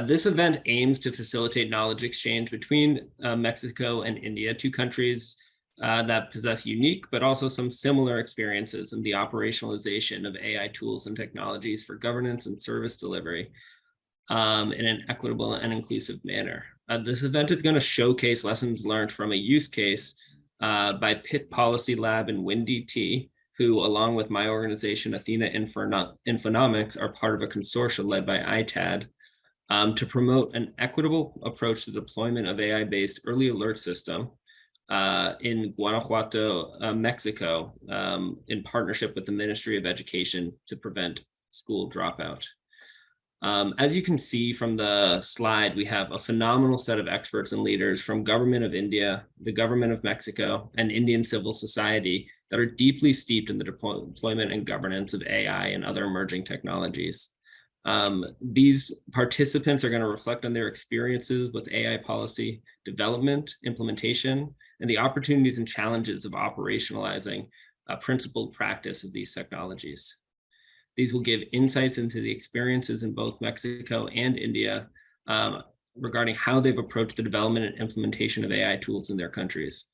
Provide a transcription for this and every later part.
This event aims to facilitate knowledge exchange between Mexico and India, two countries that possess unique but also some similar experiences in the operationalization of AI tools and technologies for governance and service delivery in an equitable and inclusive manner. This event is going to showcase lessons learned from a use case by Pitt Policy Lab and WinDT, who, along with my organization, Athena Infonomics, are part of a consortium led by Itad to promote an equitable approach to deployment of AI-based early alert system in Guanajuato, Mexico, in partnership with the Ministry of Education to prevent school dropout. As you can see from the slide, we have a phenomenal set of experts and leaders from Government of India, the Government of Mexico, and Indian civil society that are deeply steeped in the deployment and governance of AI and other emerging technologies. These participants are going to reflect on their experiences with AI policy development, implementation, and the opportunities and challenges of operationalizing a principled practice of these technologies. These will give insights into the experiences in both Mexico and India regarding how they've approached the development and implementation of AI tools in their countries.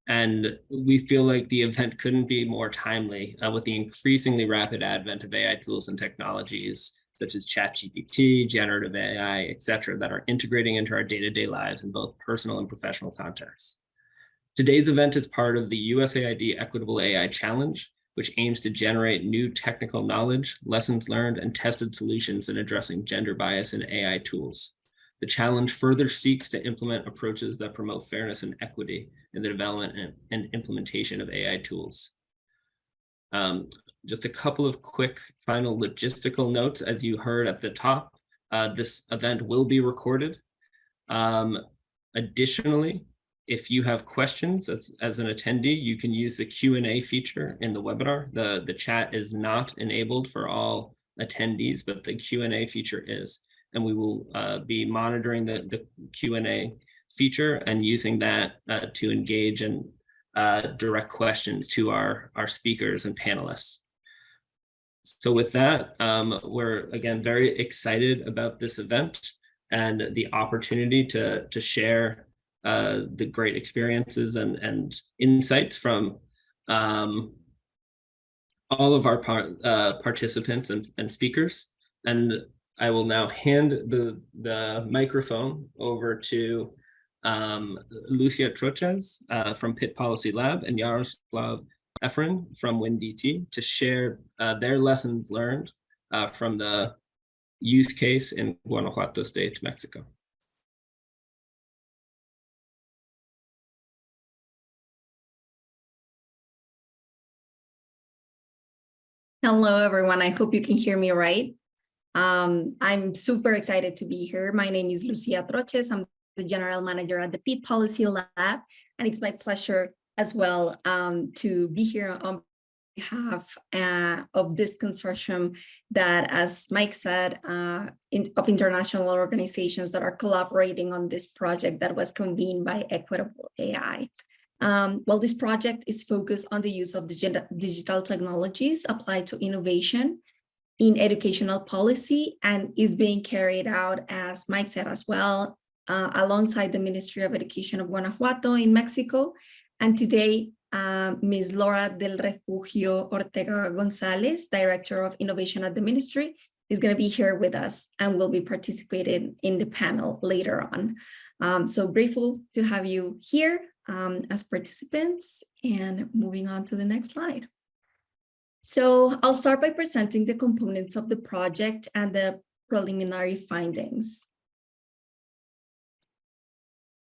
And we feel like the event couldn't be more timely with the increasingly rapid advent of AI tools and technologies such as ChatGPT, generative AI, et cetera, that are integrating into our day-to-day lives in both personal and professional contexts. Today's event is part of the USAID Equitable AI Challenge, which aims to generate new technical knowledge, lessons learned, and tested solutions in addressing gender bias in AI tools. The challenge further seeks to implement approaches that promote fairness and equity in the development and implementation of AI tools. Just a couple of quick final logistical notes. As you heard at the top, this event will be recorded. Additionally, if you have questions as an attendee, you can use the Q&A feature in the webinar. The chat is not enabled for all attendees, but the Q&A feature is. And we will be monitoring the Q&A feature and using that to engage and direct questions to our speakers and panelists. So with that, we're again very excited about this event and the opportunity to share the great experiences and insights from all of our participants and speakers. And I will now hand the microphone over to Lucia Troches from Pitt Policy Lab and Yaroslav Efren from WinDT to share their lessons learned from the use case in Guanajuato State, Mexico. Hello, everyone. I hope you can hear me right. I'm super excited to be here. My name is Lucia Troches. I'm the general manager at the Pitt Policy Lab, and it's my pleasure as well to be here on behalf of this consortium that, as Mike said, of international organizations that are collaborating on this project that was convened by Equitable AI. Well, this project is focused on the use of digital technologies applied to innovation in educational policy and is being carried out, as Mike said as well, alongside the Ministry of Education of Guanajuato in Mexico. And today, Ms. Laura del Refugio Ortega González, Director of Innovation at the Ministry, is going to be here with us and will be participating in the panel later on. So grateful to have you here as participants, and moving on to the next slide. So I'll start by presenting the components of the project and the preliminary findings.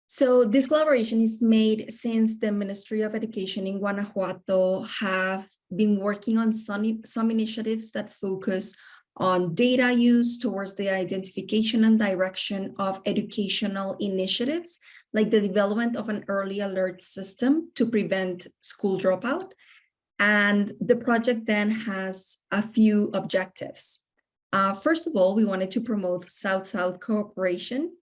So this collaboration is made since the Ministry of Education in Guanajuato have been working on some initiatives that focus on data use towards the identification and direction of educational initiatives, like the development of an early alert system to prevent school dropout. And the project then has a few objectives. First of all, we wanted to promote South-South cooperation.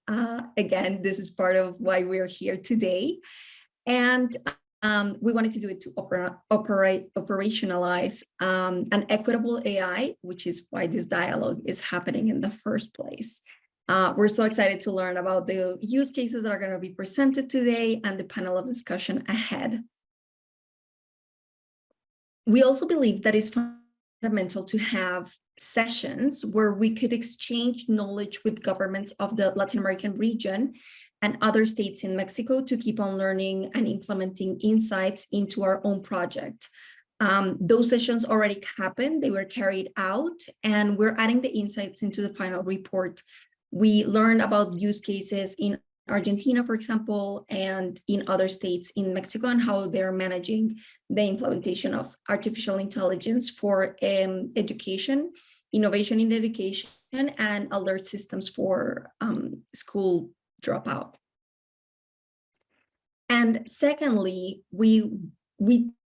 Again, this is part of why we're here today. And we wanted to do it to operationalize an equitable AI, which is why this dialogue is happening in the first place. We're so excited to learn about the use cases that are going to be presented today and the panel of discussion ahead. We also believe that it's fundamental to have sessions where we could exchange knowledge with governments of the Latin American region and other states in Mexico to keep on learning and implementing insights into our own project. Those sessions already happened, they were carried out, and we're adding the insights into the final report. We learned about use cases in Argentina, for example, and in other states in Mexico, and how they're managing the implementation of artificial intelligence for education, innovation in education, and alert systems for school dropout. And secondly, we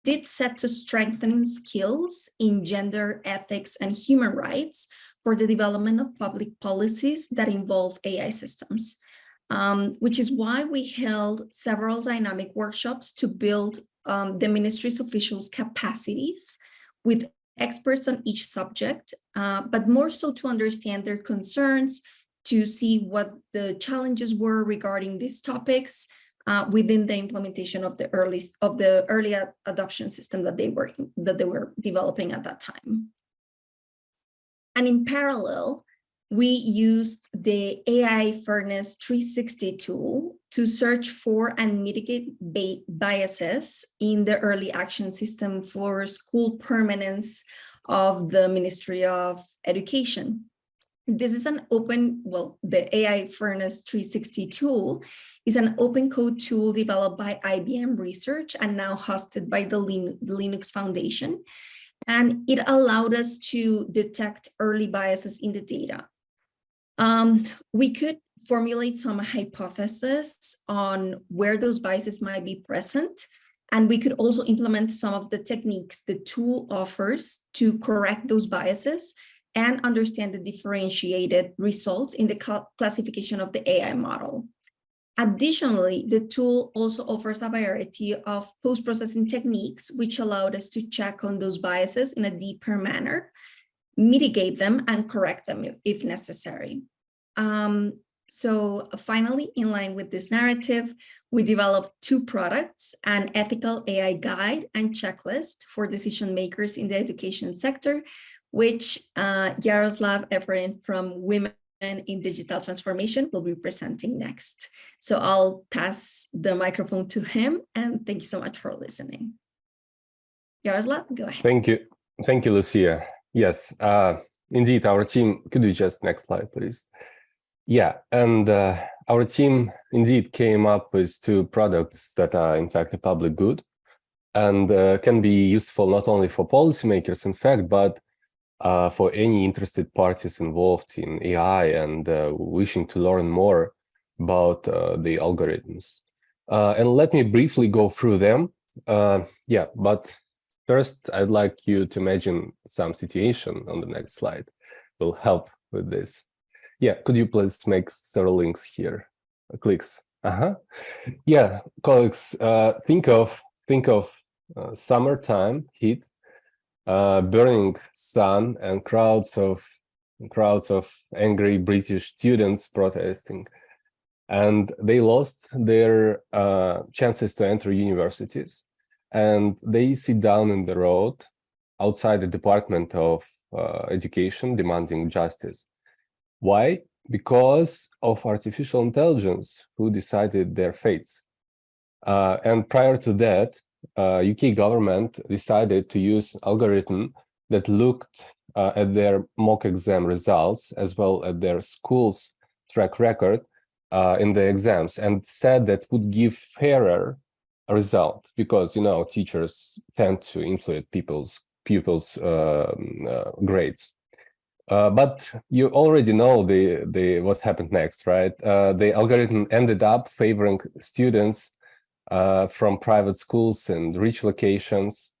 did set to strengthen skills in gender ethics and human rights for the development of public policies that involve AI systems, which is why we held several dynamic workshops to build the ministry's officials' capacities with experts on each subject, but more so to understand their concerns, to see what the challenges were regarding these topics within the implementation of the early adoption system that they were developing at that time. And in parallel, we used the AI Fairness 360 tool to search for and mitigate biases in the early action system for school permanence of the Ministry of Education. This is an open, well, the AI Fairness 360 tool is an open code tool developed by IBM Research and now hosted by the Linux Foundation. And it allowed us to detect early biases in the data. We could formulate some hypotheses on where those biases might be present. And we could also implement some of the techniques the tool offers to correct those biases and understand the differentiated results in the classification of the AI model. Additionally, the tool also offers a variety of post-processing techniques, which allowed us to check on those biases in a deeper manner, mitigate them, and correct them if necessary. So finally, in line with this narrative, we developed 2 products, an ethical AI guide and checklist for decision makers in the education sector, which Yaroslav Efrain from Women in Digital Transformation will be presenting next. So I'll pass the microphone to him, and thank you so much for listening. Yaroslav, go ahead. Thank you, Lucia. Yes, indeed, our team, could you just next slide, please? Yeah, and our team indeed came up with 2 products that are in fact a public good and can be useful not only for policymakers, in fact, but for any interested parties involved in AI and wishing to learn more about the algorithms. And let me briefly go through them. Yeah, but first, I'd like you to imagine some situation on the next slide. Will help with this. Yeah, could you please make several links here? Clicks. Yeah, colleagues, think of summertime heat, burning sun, and crowds of angry British students protesting, and they lost their chances to enter universities, and they sit down in the road outside the Department of Education demanding justice. Why? Because of artificial intelligence who decided their fates. And prior to that, UK government decided to use algorithm that looked at their mock exam results as well as their school's track record in the exams, and said that would give fairer result because, you know, teachers tend to influence pupils' grades. But you already know what happened next, right? The algorithm ended up favoring students from private schools and rich locations,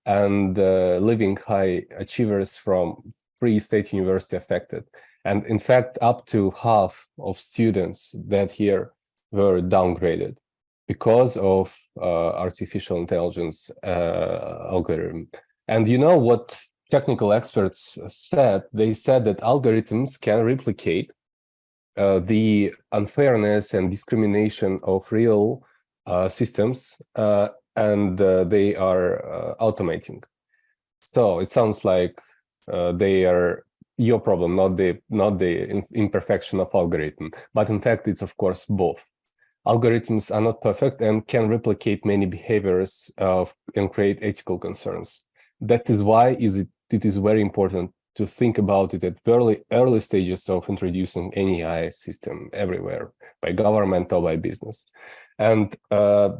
and leaving high achievers from free state university affected. And in fact, up to half of students that year were downgraded because of artificial intelligence algorithm. And you know what technical experts said? They said that algorithms can replicate the unfairness and discrimination of real systems, and they are automating. So it sounds like they are your problem, not the imperfection of algorithm. But in fact, it's of course both. Algorithms are not perfect and can replicate many behaviors and create ethical concerns. That is why it is very important to think about it at early stages of introducing any AI system everywhere, by government or by business. And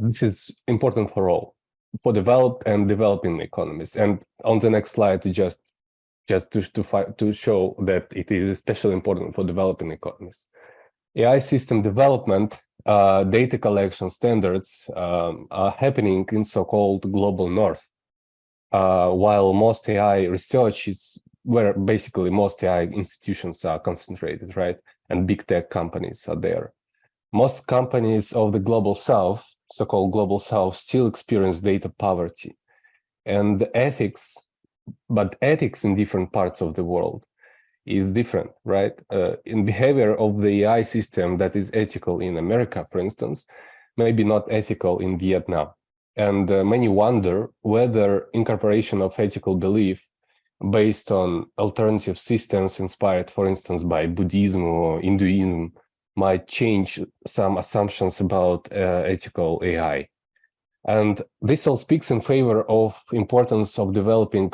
this is important for all, for developed and developing economies. And on the next slide, just to show that it is especially important for developing economies. AI system development, data collection standards are happening in so-called global north, while most AI research is where basically most AI institutions are concentrated, right? And big tech companies are there. Most companies of the global south, so-called global south, still experience data poverty. And the ethics in different parts of the world is different, right? In behavior of the AI system that is ethical in America, for instance, maybe not ethical in Vietnam. And many wonder whether incorporation of ethical belief based on alternative systems inspired, for instance, by Buddhism or Hinduism might change some assumptions about ethical AI. And this all speaks in favor of importance of developing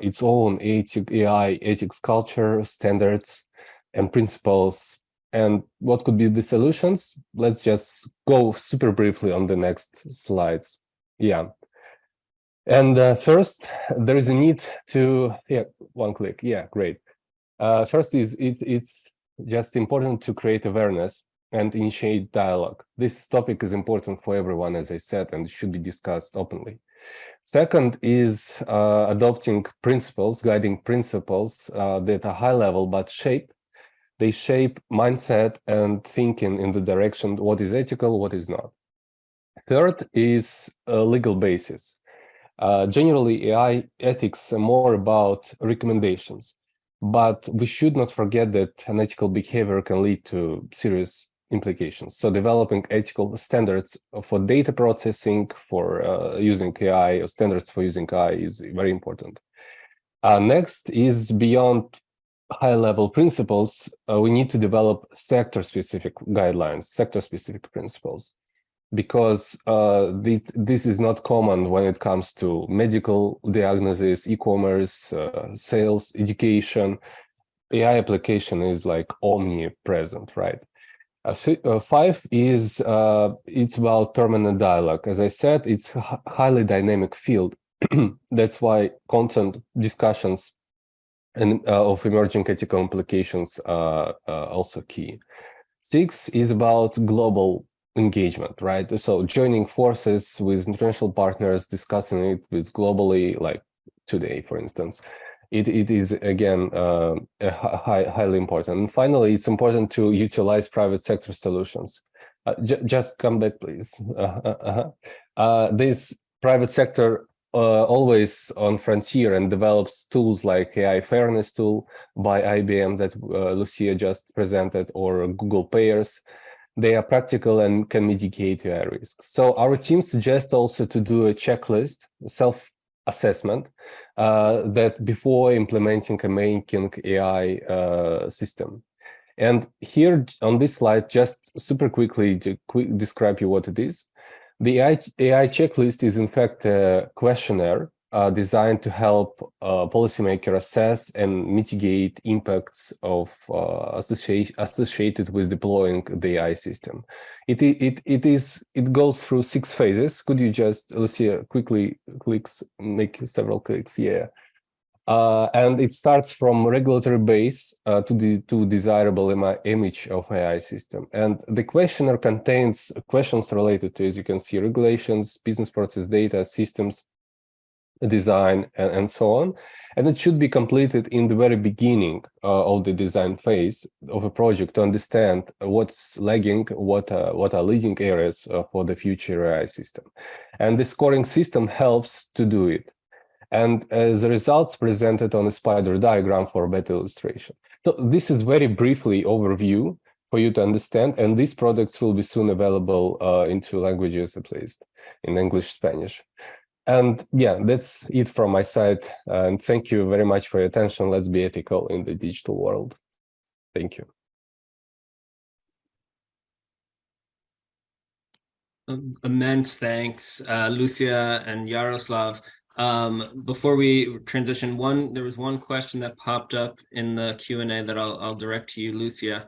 its own AI ethics culture, standards, and principles. And what could be the solutions? Let's just go super briefly on the next slides. Yeah. And first, there is a need to, one click. Yeah, great. First is it's just important to create awareness and initiate dialogue. This topic is important for everyone, as I said, and should be discussed openly. Second is adopting principles, guiding principles that are high level, but they shape mindset and thinking in the direction what is ethical, what is not. Third is a legal basis. Generally, AI ethics are more about recommendations, but we should not forget that unethical behavior can lead to serious implications. So developing ethical standards for data processing, for using AI, or standards for using AI is very important. Next is beyond high-level principles, we need to develop sector-specific guidelines, sector-specific principles, because this is not common when it comes to medical diagnosis, e-commerce, sales, education. AI application is like omnipresent, right? Five is it's about permanent dialogue. As I said, it's a highly dynamic field. That's why constant discussions and of emerging ethical implications are also key. 6 is about global engagement, right? So joining forces with international partners, discussing it with globally, like today, for instance. It is, again, highly important. And finally, it's important to utilize private sector solutions. Just come back, please. This private sector always on frontier and develops tools like AI fairness tool by IBM that Lucia just presented, or Google Payers. They are practical and can mitigate AI risks. So our team suggests also to do a checklist, self-assessment, that before implementing a making AI system. And here on this slide, just super quickly to describe you what it is. The AI checklist is in fact a questionnaire designed to help policymakers assess and mitigate impacts of associated with deploying the AI system. It goes through 6 phases. Could you just, Lucia, quickly make several clicks? Yeah. And it starts from regulatory base to desirable image of AI system. And the questionnaire contains questions related to, as you can see, regulations, business process data, systems, design, and so on. And it should be completed in the very beginning of the design phase of a project to understand what's lagging, what are leading areas for the future AI system. And the scoring system helps to do it. And the results presented on a spider diagram for better illustration. So this is very briefly overview for you to understand. And these products will be soon available in 2 languages, at least, in English, Spanish. And yeah, that's it from my side. And thank you very much for your attention. Let's be ethical in the digital world. Thank you. Immense thanks, Lucia and Yaroslav. Before we transition, there was one question that popped up in the Q&A that I'll direct to you, Lucia.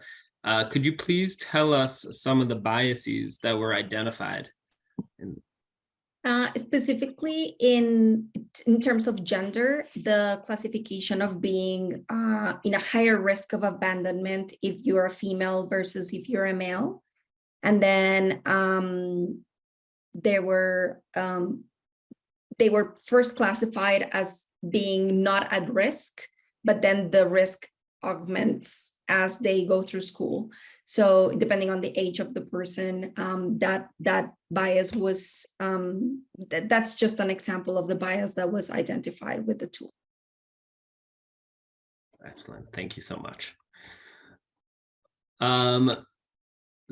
Could you please tell us some of the biases that were identified? Specifically in terms of gender, the classification of being in a higher risk of abandonment if you're a female versus if you're a male. And then they were first classified as being not at risk, but then the risk augments as they go through school. So depending on the age of the person, that bias was, that's just an example of the bias that was identified with the tool. Excellent, thank you so much.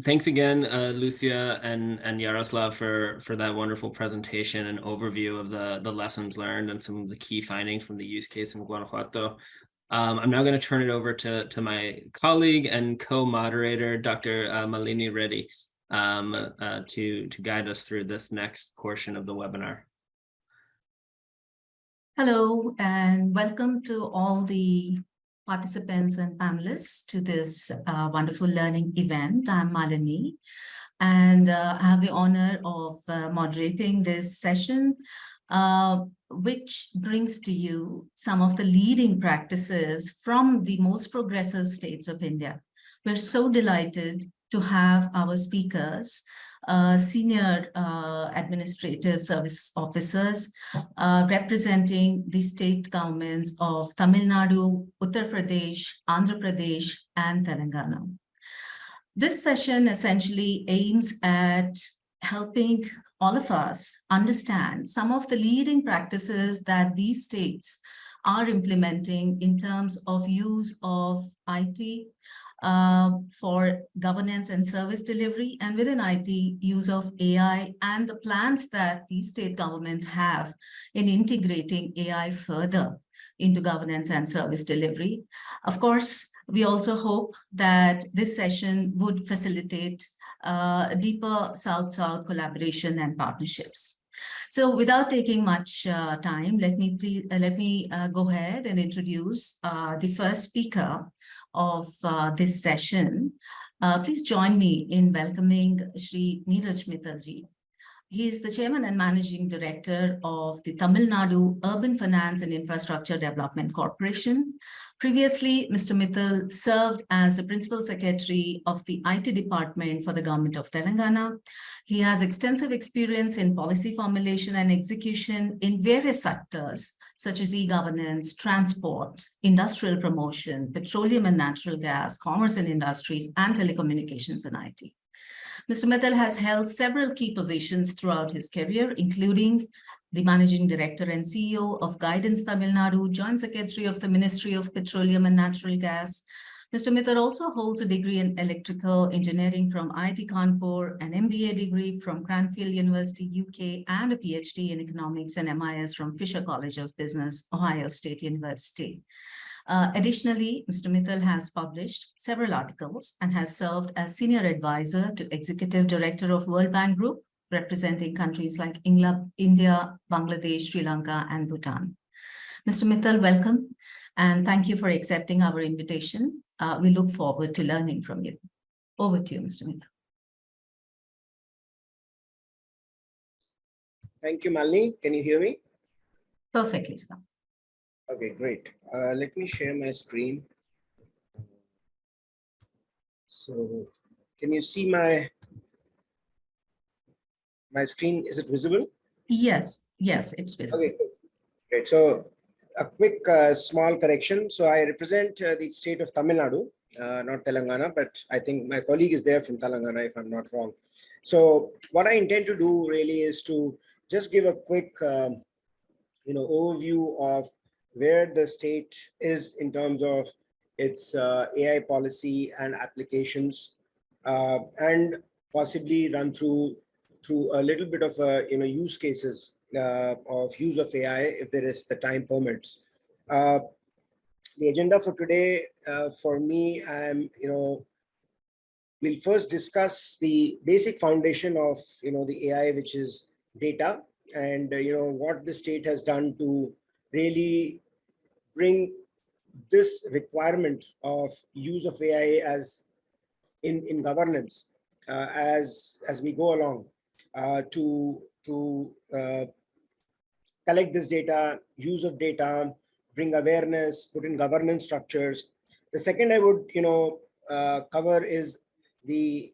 Thanks again, Lucia and Yaroslav for that wonderful presentation and overview of the lessons learned and some of the key findings from the use case in Guanajuato. I'm now going to turn it over to my colleague and co-moderator, Dr. Malini Reddy, to guide us through this next portion of the webinar. Hello, and welcome to all the participants and panelists to this wonderful learning event. I'm Malini, and I have the honor of moderating this session, which brings to you some of the leading practices from the most progressive states of India. We're so delighted to have our speakers, senior administrative service officers representing the state governments of Tamil Nadu, Uttar Pradesh, Andhra Pradesh, and Telangana. This session essentially aims at helping all of us understand some of the leading practices that these states are implementing in terms of use of IT for governance and service delivery, and within IT, use of AI, and the plans that these state governments have in integrating AI further into governance and service delivery. Of course, we also hope that this session would facilitate deeper South-South collaboration and partnerships. So without taking much time, let me go ahead and introduce the first speaker of this session. Please join me in welcoming Shri Neeraj Mittalji. He is the Chairman and Managing Director of the Tamil Nadu Urban Finance and Infrastructure Development Corporation. Previously, Mr. Mittal served as the Principal Secretary of the IT Department for the Government of Telangana. He has extensive experience in policy formulation and execution in various sectors, such as e-governance, transport, industrial promotion, petroleum and natural gas, commerce and industries, and telecommunications and IT. Mr. Mittal has held several key positions throughout his career, including the Managing Director and CEO of Guidance Tamil Nadu, Joint Secretary of the Ministry of Petroleum and Natural Gas. Mr. Mittal also holds a degree in electrical engineering from IIT Kanpur, an MBA degree from Cranfield University, UK, and a PhD in economics and MIS from Fisher College of Business, Ohio State University. Additionally, Mr. Mittal has published several articles and has served as Senior Advisor to Executive Director of World Bank Group, representing countries like India, Bangladesh, Sri Lanka, and Bhutan. Mr. Mittal, welcome, and thank you for accepting our invitation. We look forward to learning from you. Over to you, Mr. Mittal. Thank you, Malini. Can you hear me? Perfectly, sir. Okay, great. Let me share my screen. So, can you see my screen? Is it visible? Yes, it's visible. Okay, great. So, a quick small correction. So, I represent the state of Tamil Nadu, not Telangana, but I think my colleague is there from Telangana, if I'm not wrong. So, what I intend to do really is to just give a quick, overview of where the state is in terms of its AI policy and applications and possibly run through a little bit of use cases of use of AI if there is the time permits. The agenda for today, for me, we'll first discuss the basic foundation of the AI, which is data, and what the state has done to really bring this requirement of use of AI as in governance as we go along to collect this data, use of data, bring awareness, put in governance structures. The second I would cover is the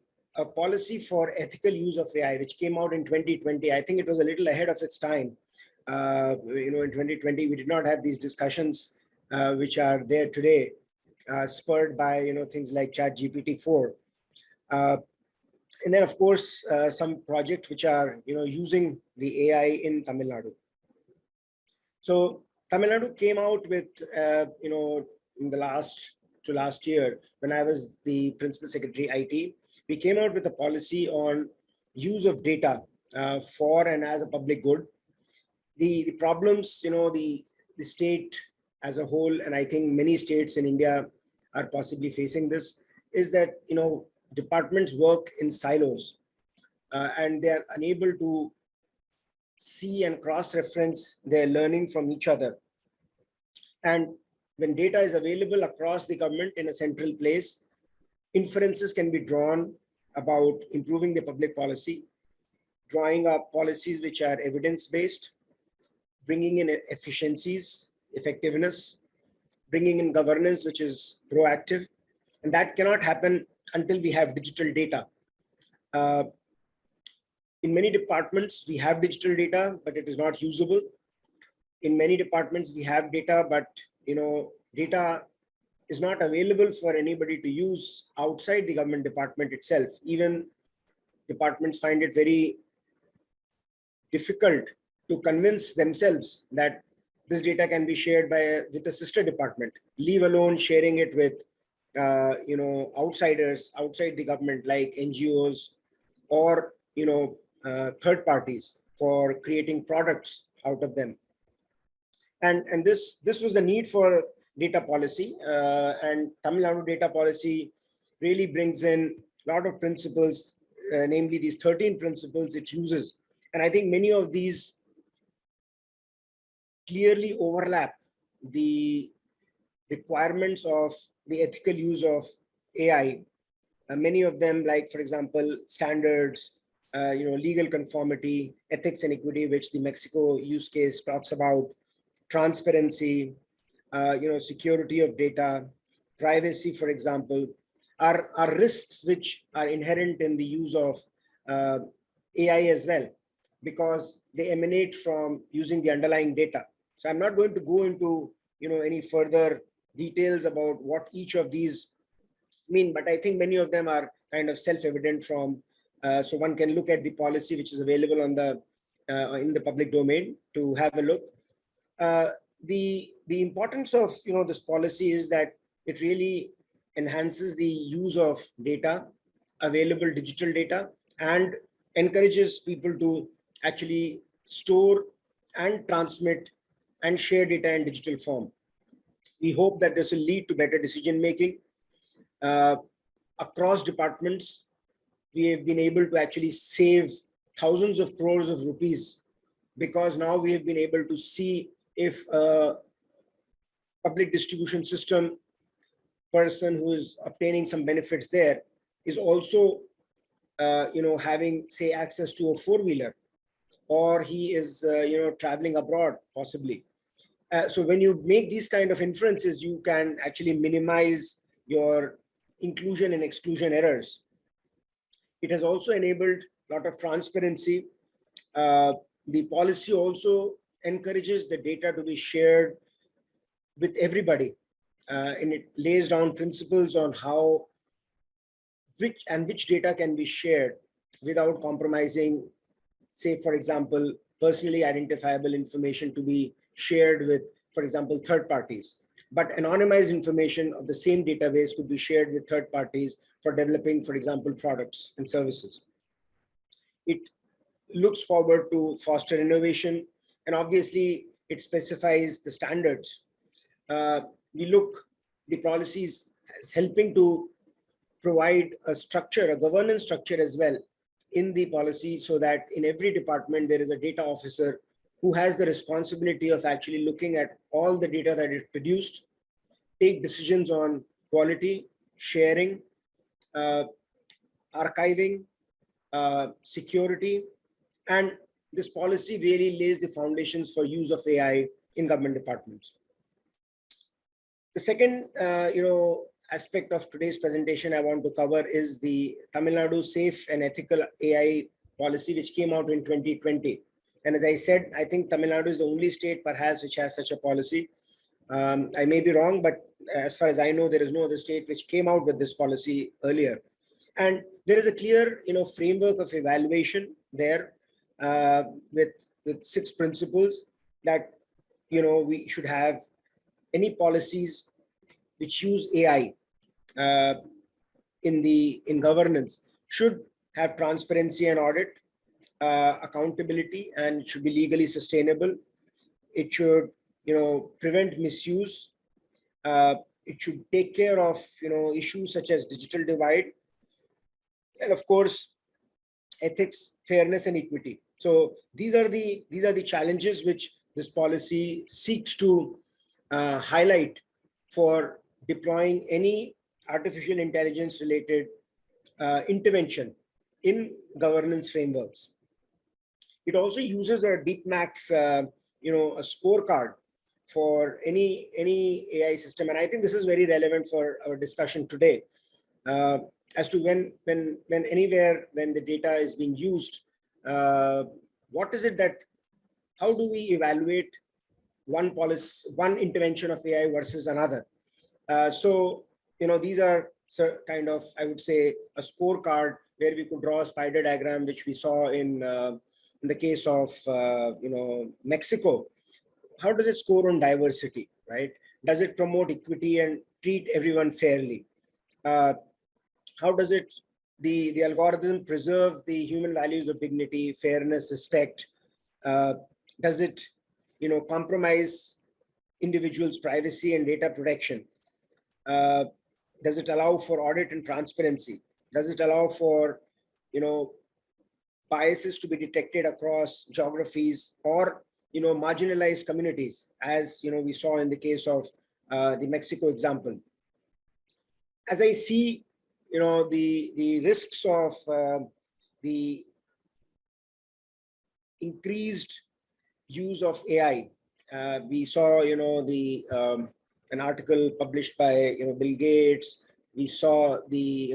policy for ethical use of AI, which came out in 2020. I think it was a little ahead of its time. In 2020, we did not have these discussions which are there today, spurred by things like ChatGPT-4. And then, of course, some projects which are using the AI in Tamil Nadu. So Tamil Nadu came out with in the last year, when I was the Principal Secretary IT, we came out with a policy on use of data for and as a public good. The problems, the state as a whole, and I think many states in India are possibly facing this, is that departments work in silos and they are unable to see and cross-reference their learning from each other. And when data is available across the government in a central place, inferences can be drawn about improving the public policy, drawing up policies which are evidence-based, bringing in efficiencies, effectiveness, bringing in governance which is proactive. And that cannot happen until we have digital data. In many departments, we have digital data, but it is not usable. In many departments, we have data, but data is not available for anybody to use outside the government department itself. Even departments find it very difficult to convince themselves that this data can be shared with a sister department, leave alone sharing it with outsiders outside the government, like NGOs or third parties, for creating products out of them. And this was the need for data policy, and Tamil Nadu data policy really brings in a lot of principles, namely these 13 principles it uses. And I think many of these clearly overlap the requirements of the ethical use of AI. Many of them, like, for example, standards, legal conformity, ethics and equity, which the Mexico use case talks about, transparency, security of data, privacy, for example, are risks which are inherent in the use of AI as well, because they emanate from using the underlying data. So I'm not going to go into any further details about what each of these mean, but I think many of them are kind of self-evident from. So one can look at the policy which is available on the in the public domain to have a look. The importance of this policy is that it really enhances the use of data, available digital data, and encourages people to actually store and transmit and share data in digital form. We hope that this will lead to better decision making across departments. We have been able to actually save thousands of crores of rupees, because now we have been able to see if a public distribution system person who is obtaining some benefits there is also having, say, access to a four-wheeler, or he is traveling abroad possibly. So when you make these kind of inferences, you can actually minimize your inclusion and exclusion errors. It has also enabled a lot of transparency. The policy also encourages the data to be shared with everybody, and it lays down principles on how which data can be shared without compromising, say, for example, personally identifiable information to be shared with, for example, third parties. but anonymized information of the same database could be shared with third parties for developing, for example, products and services. It looks forward to foster innovation, and obviously it specifies the standards. The policies as helping to provide a structure, a governance structure as well in the policy, so that in every department there is a data officer who has the responsibility of actually looking at all the data that is produced, take decisions on quality, sharing, archiving, security, and this policy really lays the foundations for use of AI in government departments. The second, aspect of today's presentation I want to cover is the Tamil Nadu Safe and Ethical AI policy, which came out in 2020. And as I said, I think Tamil Nadu is the only state perhaps which has such a policy. I may be wrong, but as far as I know, there is no other state which came out with this policy earlier. And there is a clear, framework of evaluation there with 6 principles that, we should have any policies which use AI in governance should have transparency and audit, accountability, and it should be legally sustainable. It should, prevent misuse. It should take care of, issues such as digital divide, and of course, ethics, fairness, and equity. So these are the challenges which this policy seeks to highlight for deploying any artificial intelligence related intervention in governance frameworks. It also uses a deep max, a scorecard for any AI system, and I think this is very relevant for our discussion today, as to when the data is being used, what is it how do we evaluate one intervention of AI versus another? So these are kind of, I would say, a scorecard where we could draw a spider diagram, which we saw in the case of Mexico. How does it score on diversity, right? Does it promote equity and treat everyone fairly? How does the algorithm preserve the human values of dignity, fairness, respect? Does it, compromise individuals' privacy and data protection? Does it allow for audit and transparency? Does it allow for, biases to be detected across geographies or, marginalized communities, as, we saw in the case of the Mexico example? As I see, the risks of the increased use of AI, we saw, an article published by, Bill Gates. We saw the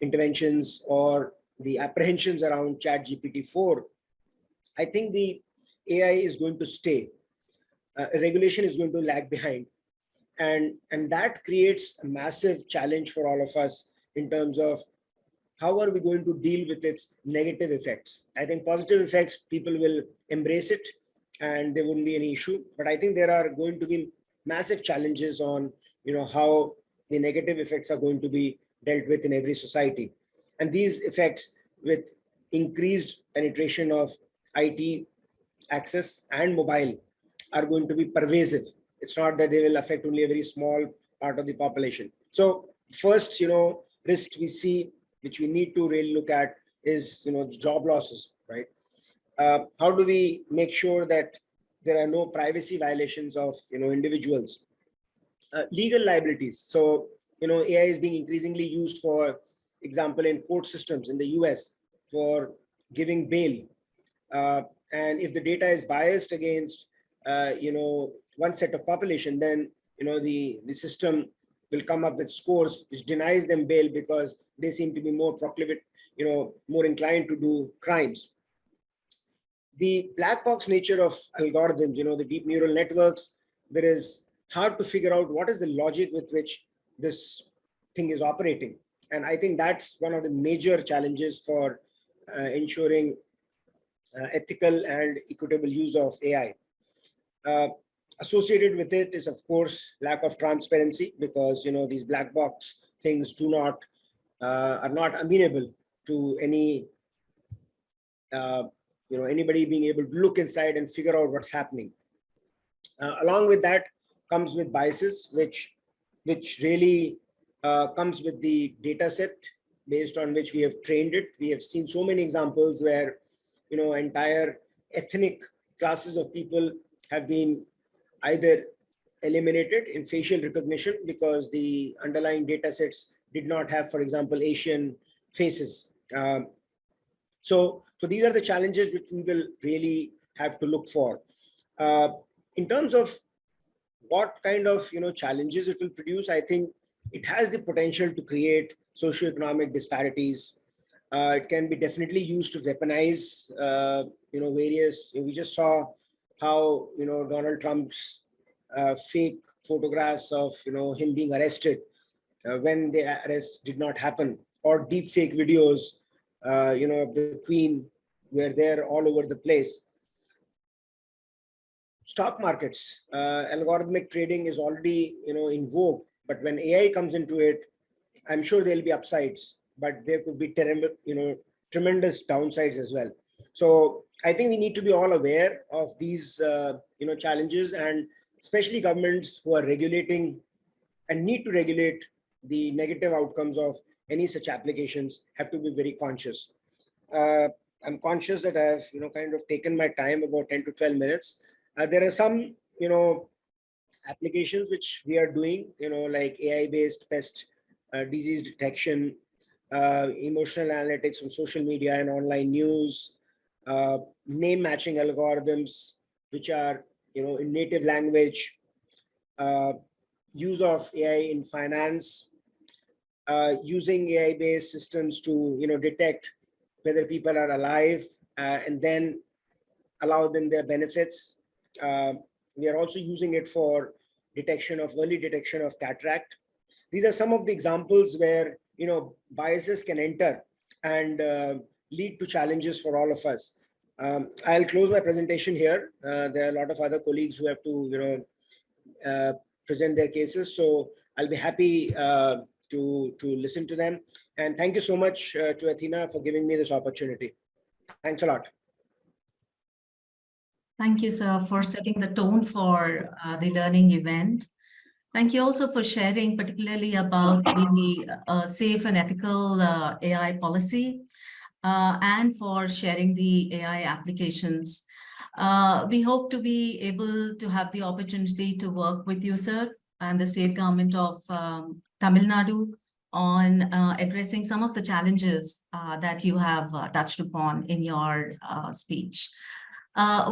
interventions or the apprehensions around ChatGPT-4. I think the AI is going to stay. Regulation is going to lag behind. And that creates a massive challenge for all of us in terms of how are we going to deal with its negative effects. I think positive effects, people will embrace it and there wouldn't be any issue. But I think there are going to be massive challenges on, how the negative effects are going to be dealt with in every society. And these effects, with increased penetration of IT access and mobile, are going to be pervasive. It's not that they will affect only a very small part of the population. So first, risk we see, which we need to really look at, is, job losses, right? How do we make sure that there are no privacy violations of, individuals? Legal liabilities. So, AI is being increasingly used, for example, in court systems in the US for giving bail. And if the data is biased against, one set of population, then, the system will come up with scores which denies them bail because they seem to be more proclivate, more inclined to do crimes. The black box nature of algorithms, the deep neural networks, there is hard to figure out what is the logic with which this thing is operating. And I think that's one of the major challenges for ensuring ethical and equitable use of AI. Associated with it is, of course, lack of transparency, because these black box things are not amenable to any anybody being able to look inside and figure out what's happening. Along with that comes with biases, which really comes with the data set based on which we have trained it. We have seen so many examples where entire ethnic classes of people have been either eliminated in facial recognition because the underlying data sets did not have, for example, Asian faces. So these are the challenges which we will really have to look for. In terms of what kind of challenges it will produce, I think it has the potential to create socioeconomic disparities. It can be definitely used to weaponize various. We just saw how Donald Trump's fake photographs of him being arrested when the arrest did not happen, or deep fake videos of the Queen were there all over the place. Stock markets, algorithmic trading is already in vogue, but when AI comes into it, I'm sure there'll be upsides, but there could be tremendous downsides as well. So I think we need to be all aware of these challenges, and especially governments who are regulating and need to regulate the negative outcomes of any such applications have to be very conscious. I'm conscious that I've kind of taken my time, about 10 to 12 minutes. There are some applications which we are doing, like AI-based pest disease detection, emotional analytics on social media and online news, name matching algorithms which are in native language, use of AI in finance, using AI-based systems to detect whether people are alive and then allow them their benefits. We are also using it for early detection of cataract. These are some of the examples where biases can enter and lead to challenges for all of us. I'll close my presentation here. There are a lot of other colleagues who have to present their cases, so I'll be happy to listen to them. And thank you so much to Athena for giving me this opportunity. Thanks a lot. Thank you, sir, for setting the tone for the learning event. Thank you also for sharing particularly about the safe and ethical AI policy and for sharing the AI applications. We hope to be able to have the opportunity to work with you, sir, and the state government of Tamil Nadu on addressing some of the challenges that you have touched upon in your speech.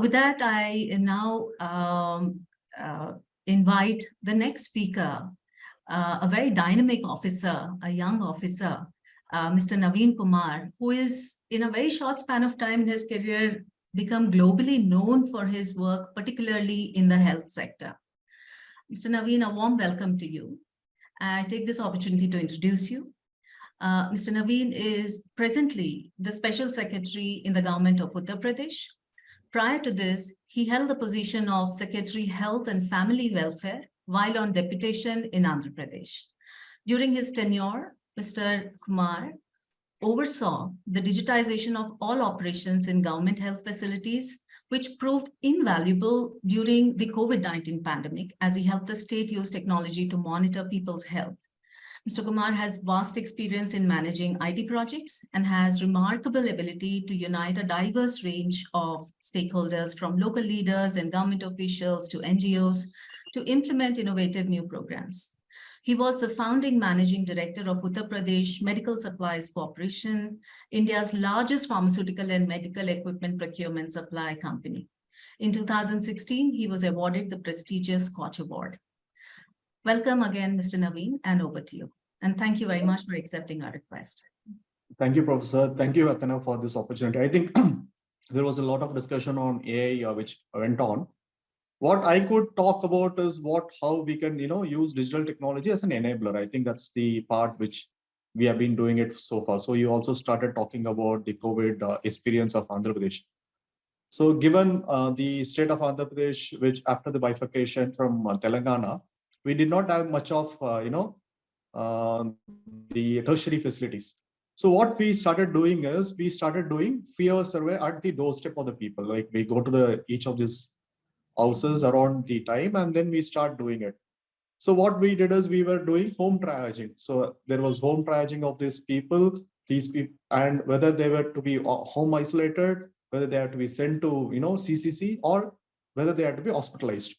With that, I now invite the next speaker, a very dynamic officer, a young officer, Mr. Naveen Kumar, who is in a very short span of time in his career become globally known for his work, particularly in the health sector. Mr. Naveen, a warm welcome to you. I take this opportunity to introduce you. Mr. Naveen is presently the Special Secretary in the government of Uttar Pradesh. Prior to this, he held the position of Secretary Health and Family Welfare while on deputation in Andhra Pradesh. During his tenure, Mr. Kumar oversaw the digitization of all operations in government health facilities, which proved invaluable during the COVID-19 pandemic as he helped the state use technology to monitor people's health. Mr. Kumar has vast experience in managing IT projects and has remarkable ability to unite a diverse range of stakeholders from local leaders and government officials to NGOs to implement innovative new programs. He was the founding managing director of Uttar Pradesh Medical Supplies Corporation, India's largest pharmaceutical and medical equipment procurement supply company. In 2016, he was awarded the prestigious Koch Award. Welcome again, Mr. Naveen, and over to you. And thank you very much for accepting our request. Thank you, Professor. Thank you, Athena, for this opportunity. I think there was a lot of discussion on AI which went on. What I could talk about is how we can use digital technology as an enabler. I think that's the part which we have been doing it so far. So you also started talking about the COVID experience of Andhra Pradesh. So given the state of Andhra Pradesh, which after the bifurcation from Telangana, we did not have much of, the tertiary facilities. So what we started doing is we started doing fear survey at the doorstep of the people. Like we go to each of these houses around the time, and then we start doing it. So what we did is we were doing home triaging. So there was home triaging of these people, and whether they were to be home isolated, whether they had to be sent to, CCC, or whether they had to be hospitalized.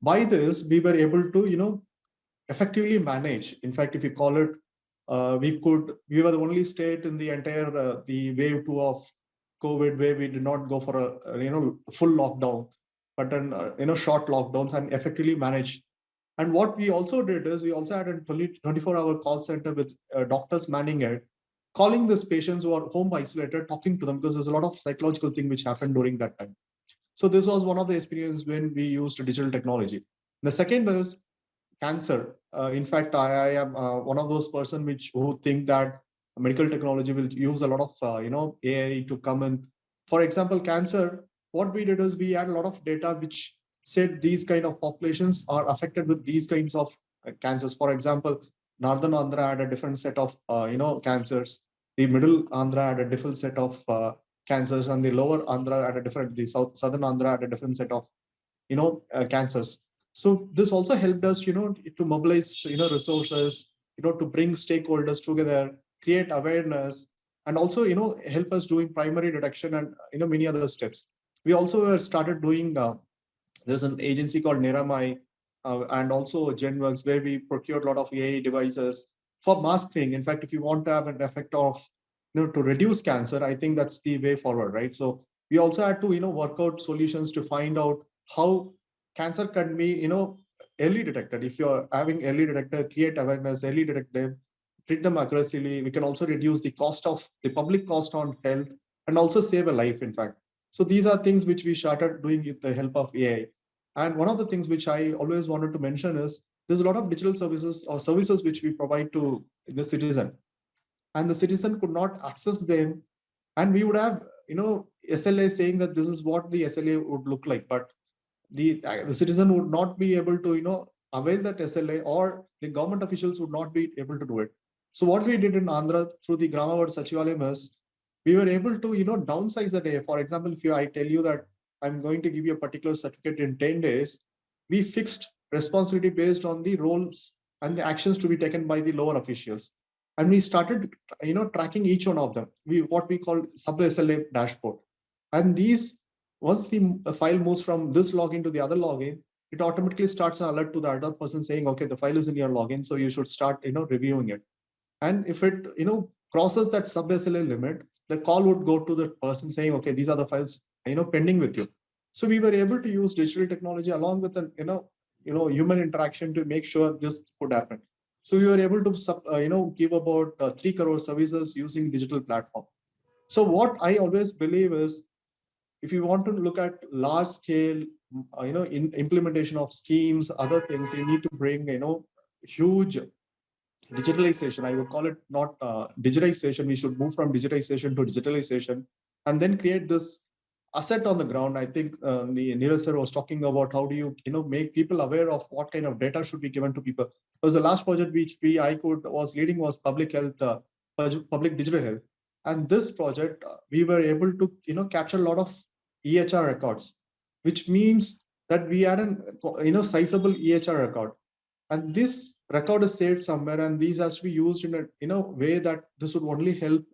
By this, we were able to, effectively manage. In fact, if you call it, we were the only state in the entire, the wave 2 of COVID where we did not go for a full lockdown, but then, short lockdowns and effectively manage. And what we also did is we also had a 24-hour call center with doctors manning it, calling these patients who are home isolated, talking to them, because there's a lot of psychological thing which happened during that time. So this was one of the experiences when we used digital technology. The second is cancer. In fact, I am one of those persons who think that medical technology will use a lot of AI to come in. For example, cancer, what we did is we had a lot of data which said these kind of populations are affected with these kinds of cancers. For example, Northern Andhra had a different set of cancers. The Middle Andhra had a different set of cancers, and the Lower Andhra had a different. The Southern Andhra had a different set of cancers. So this also helped us, to mobilize, resources, to bring stakeholders together, create awareness, and also, help us doing primary detection and, many other steps. We also started doing, there's an agency called Neramai, and also GenWorks, where we procured a lot of AI devices for masking. In fact, if you want to have an effect of, to reduce cancer, I think that's the way forward, right? So we also had to, work out solutions to find out how cancer can be, early detected. If you're having early detected, create awareness, early detect them, treat them aggressively. We can also reduce the public cost on health, and also save a life, in fact. So these are things which we started doing with the help of AI. And one of the things which I always wanted to mention is there's a lot of digital services or services which we provide to the citizen, and the citizen could not access them. And we would have, SLA saying that this is what the SLA would look like, but the citizen would not be able to, avail that SLA, or the government officials would not be able to do it. So what we did in Andhra through the Gramavard Sachivalayam is we were able to, downsize the day. For example, if I tell you that I'm going to give you a particular certificate in 10 days, we fixed responsibility based on the roles and the actions to be taken by the lower officials. And we started, tracking each one of them. What we call sub SLA dashboard. And these, once the file moves from this login to the other login, it automatically starts an alert to the other person saying, okay, the file is in your login, so you should start, reviewing it. And if it, crosses that sub SLA limit, the call would go to the person saying, okay, these are the files, pending with you. So we were able to use digital technology along with an, human interaction to make sure this could happen. So we were able to, give about 3 crore services using digital platform. So what I always believe is, if you want to look at large scale, implementation of schemes, other things, you need to bring, huge digitalization. I would call it not digitization. We should move from digitization to digitalization, and then create this asset on the ground. I think the Neeraj sir was talking about how do you, make people aware of what kind of data should be given to people. Because the last project which I was leading was public health, public digital health. And this project, we were able to, capture a lot of EHR records, which means that we had an, sizable EHR record. And this record is saved somewhere, and these has to be used in a way that this would only help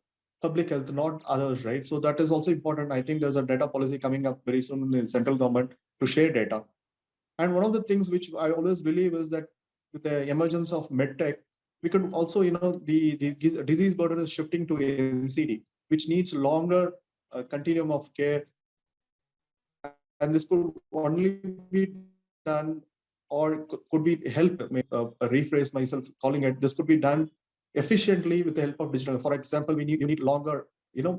public health, not others, right? So that is also important. I think there's a data policy coming up very soon in the central government to share data. And one of the things which I always believe is that with the emergence of medtech, we could also, the disease burden is shifting to NCD, which needs longer continuum of care. And this could only be done, or could be helped, rephrase myself calling it, this could be done efficiently with the help of digital. For example, you need longer,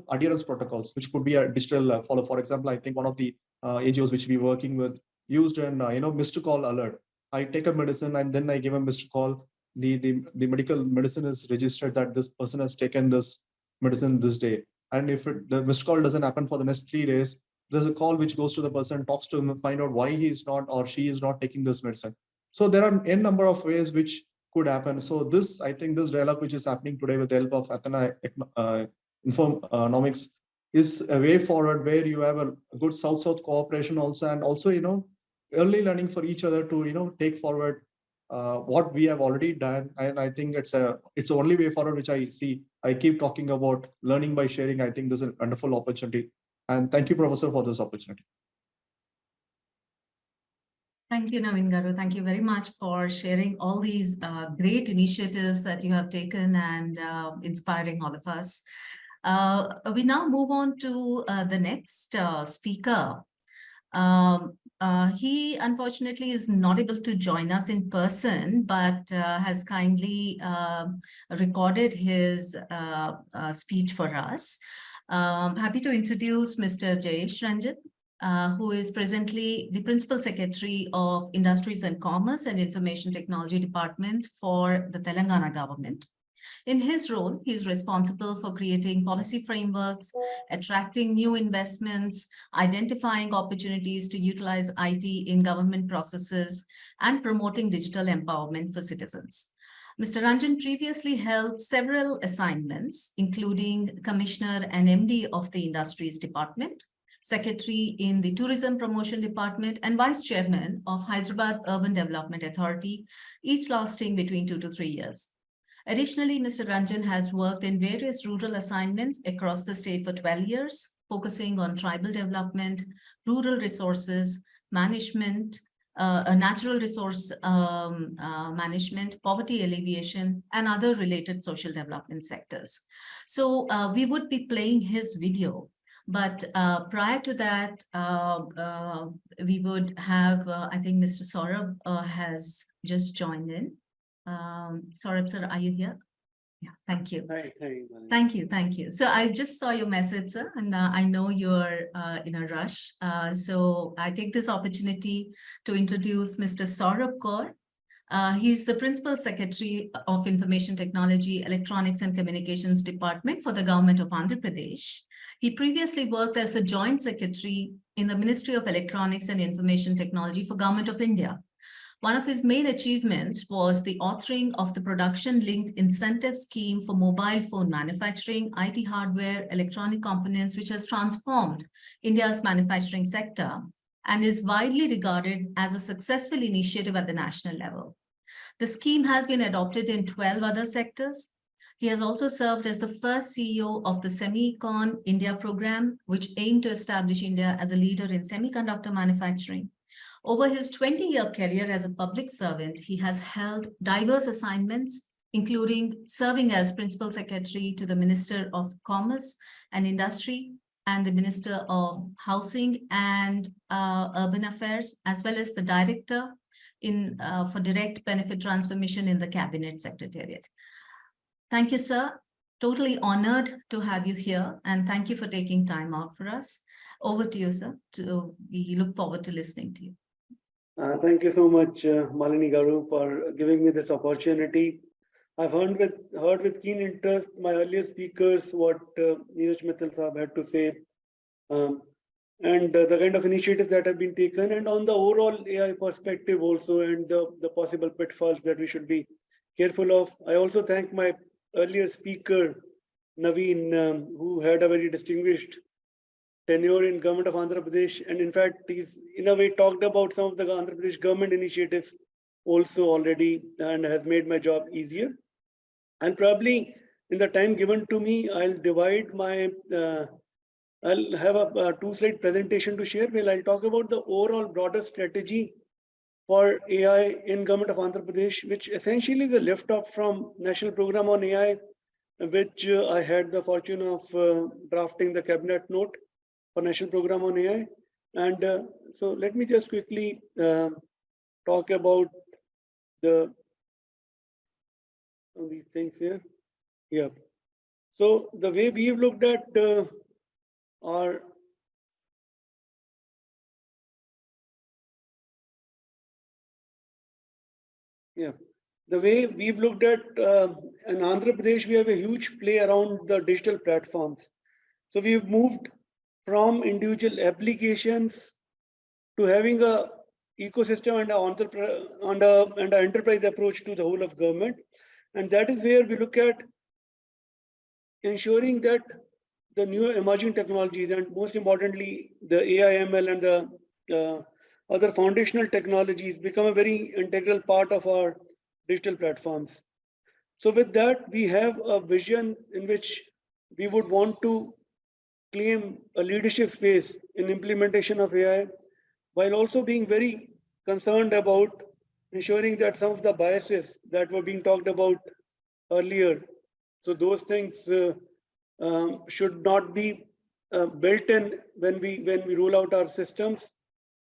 adherence protocols, which could be a digital follow. For example, I think one of the NGOs which we're working with used an, missed call alert. I take a medicine and then I give a missed call. The medical medicine is registered that this person has taken this medicine this day. And if the missed call doesn't happen for the next 3 days, there's a call which goes to the person, talks to him, and find out why he is not or she is not taking this medicine. So there are n number of ways which could happen. So this, I think this dialogue which is happening today with the help of Athena Infonomics is a way forward, where you have a good South-South cooperation also, and also, early learning for each other to, take forward what we have already done. And I think it's the only way forward, which I see. I keep talking about learning by sharing. I think this is a wonderful opportunity. And thank you, Professor, for this opportunity. Thank you, Naveen Garu. Thank you very much for sharing all these great initiatives that you have taken and inspiring all of us. We now move on to the next speaker. He unfortunately is not able to join us in person, but has kindly recorded his speech for us. Happy to introduce Mr. Jayesh Ranjan, who is presently the Principal Secretary of Industries and Commerce and Information Technology Departments for the Telangana government. In his role, he is responsible for creating policy frameworks, attracting new investments, identifying opportunities to utilize IT in government processes, and promoting digital empowerment for citizens. Mr. Ranjan previously held several assignments, including Commissioner and MD of the Industries Department, Secretary in the Tourism Promotion Department, and Vice Chairman of Hyderabad Urban Development Authority, each lasting between 2 to 3 years. Additionally, Mr. Ranjan has worked in various rural assignments across the state for 12 years, focusing on tribal development, rural resources, management, natural resource management, poverty alleviation, and other related social development sectors. So we would be playing his video. But prior to that, we would have, I think Mr. Saurabh has just joined in. Saurabh, sir, are you here? Yeah, thank you. Hi. Thank you. So I just saw your message, sir, and I know you're in a rush. So I take this opportunity to introduce Mr. Saurabh Gaur. He's the Principal Secretary of Information Technology, Electronics and Communications Department for the Government of Andhra Pradesh. He previously worked as the Joint Secretary in the Ministry of Electronics and Information Technology for Government of India. One of his main achievements was the authoring of the Production-Linked Incentive Scheme for mobile phone manufacturing, IT hardware, electronic components, which has transformed India's manufacturing sector and is widely regarded as a successful initiative at the national level. The scheme has been adopted in 12 other sectors. He has also served as the first CEO of the Semicon India program, which aimed to establish India as a leader in semiconductor manufacturing. Over his 20-year career as a public servant, he has held diverse assignments, including serving as Principal Secretary to the Minister of Commerce and Industry and the Minister of Housing and Urban Affairs, as well as the Director for Direct Benefit Transformation in the Cabinet Secretariat. Thank you, sir. Totally honored to have you here, and thank you for taking time out for us. Over to you, sir. We look forward to listening to you. Thank you so much, Malini Garu, for giving me this opportunity. I've heard with keen interest my earlier speakers, what Neeraj Mittal Saab had to say, and the kind of initiatives that have been taken, and on the overall AI perspective also, and the possible pitfalls that we should be careful of. I also thank my earlier speaker, Naveen, who had a very distinguished tenure in government of Andhra Pradesh, and in fact he's in a way talked about some of the Andhra Pradesh government initiatives also already, and has made my job easier. And probably in the time given to me, I'll divide my I'll have a two-slide presentation to share where I'll talk about the overall broader strategy for AI in government of Andhra Pradesh, which essentially is a lift off from National Program on AI, which I had the fortune of drafting the cabinet note for National Program on AI. And so let me just quickly talk about these things here. Yeah. So the way we've looked at our the way we've looked at in Andhra Pradesh, we have a huge play around the digital platforms. So we've moved from individual applications to having a ecosystem and an enterprise approach to the whole of government. And that is where we look at ensuring that the new emerging technologies, and most importantly, the AI, ML and the other foundational technologies become a very integral part of our digital platforms. So with that, we have a vision in which we would want to claim a leadership space in implementation of AI, while also being very concerned about ensuring that some of the biases that were being talked about earlier, so those things should not be built in when we roll out our systems,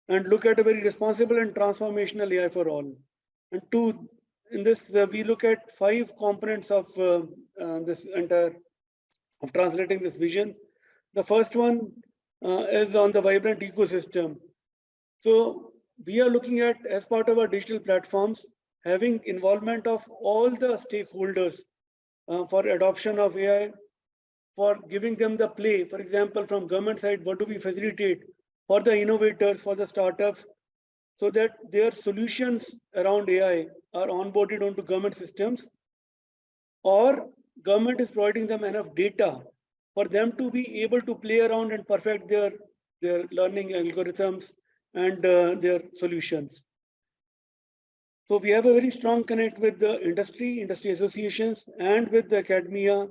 and look at a very responsible and transformational AI for all. And two, in this, we look at 5 components of this entire, of translating this vision. The first one is on the vibrant ecosystem. So we are looking at, as part of our digital platforms, having involvement of all the stakeholders for adoption of AI, for giving them the play. For example, from government side, what do we facilitate for the innovators, for the startups, so that their solutions around AI are onboarded onto government systems, or government is providing them enough data for them to be able to play around and perfect their learning algorithms and their solutions. So we have a very strong connect with the industry associations, and with the academia,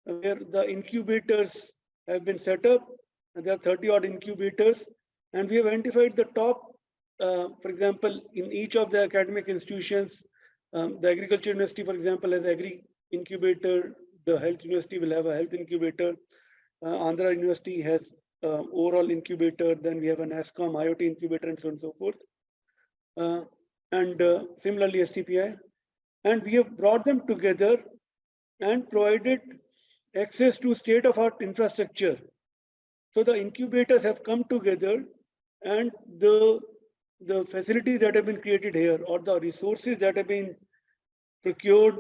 where the incubators have been set up, and there are 30 odd incubators, and we have identified the top, for example, in each of the academic institutions, the agriculture university, for example, has agri incubator, the health university will have a health incubator, Andhra University has overall incubator, then we have an ASCOM IoT incubator, and so on and so forth. And similarly STPI, and we have brought them together and provided access to state-of-art infrastructure. So the incubators have come together, and the facilities that have been created here, or the resources that have been procured,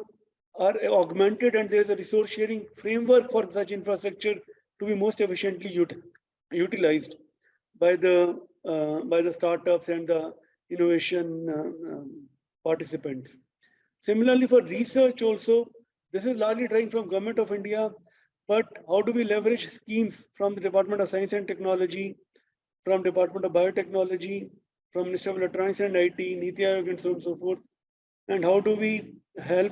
are augmented, and there is a resource sharing framework for such infrastructure to be most efficiently utilized by the startups and the innovation participants. Similarly, for research also, this is largely deriving from Government of India, but how do we leverage schemes from the Department of Science and Technology, from Department of Biotechnology, from Ministry of Electronics and IT, Niti Aayog, and so on and so forth, and how do we help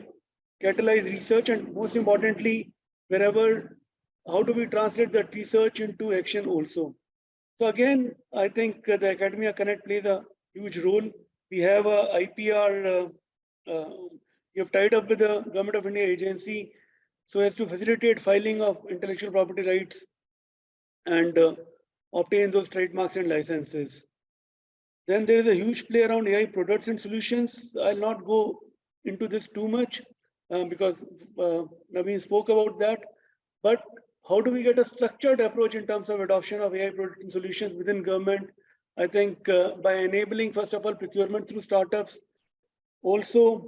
catalyze research, and most importantly, how do we translate that research into action also. So again, I think the Academia Connect plays a huge role. We have a IPR, we have tied up with the Government of India agency so as to facilitate filing of intellectual property rights and obtain those trademarks and licenses. Then there is a huge play around AI products and solutions. I'll not go into this too much because Naveen spoke about that. But how do we get a structured approach in terms of adoption of AI products and solutions within government? I think by enabling, first of all, procurement through startups, also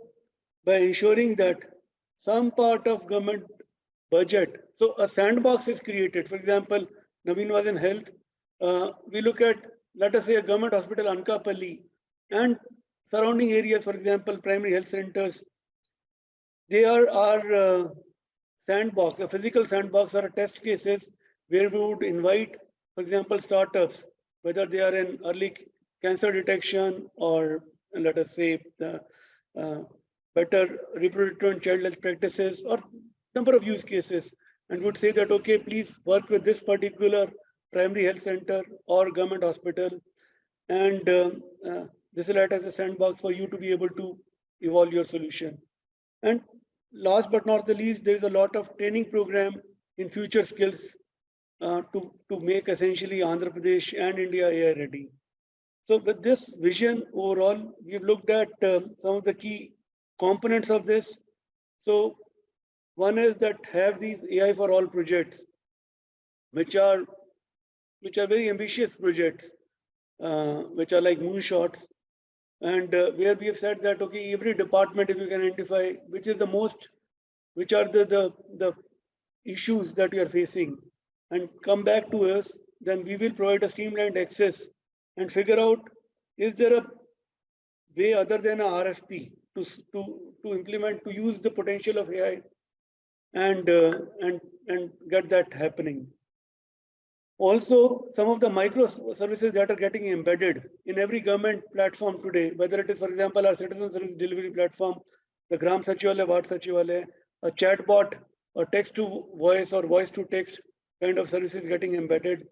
by ensuring that some part of government budget, so a sandbox is created. For example, Naveen was in health. We look at, let us say, a government hospital, Ankapalli, and surrounding areas, for example, primary health centers. They are sandbox, a physical sandbox, or a test cases where we would invite, for example, startups, whether they are in early cancer detection, or let us say the better reproductive and child health practices, or number of use cases, and would say that, okay, please work with this particular primary health center or government hospital, and this will act as a sandbox for you to be able to evolve your solution. And last but not the least, there is a lot of training program in future skills to make essentially Andhra Pradesh and India AI ready. So with this vision overall, we've looked at some of the key components of this. So one is that have these AI for all projects, which are very ambitious projects, which are like moonshots, and where we have said that, okay, every department, if you can identify which are the issues that you are facing, and come back to us then we will provide a streamlined access and figure out, is there a way other than a RFP to implement, to use the potential of AI and get that happening. Also, some of the microservices that are getting embedded in every government platform today, whether it is, for example, our citizen service delivery platform, the Gram Sachivalaya, Vaad Sachivalaya, a chatbot, a text to voice or voice to text kind of services getting embedded,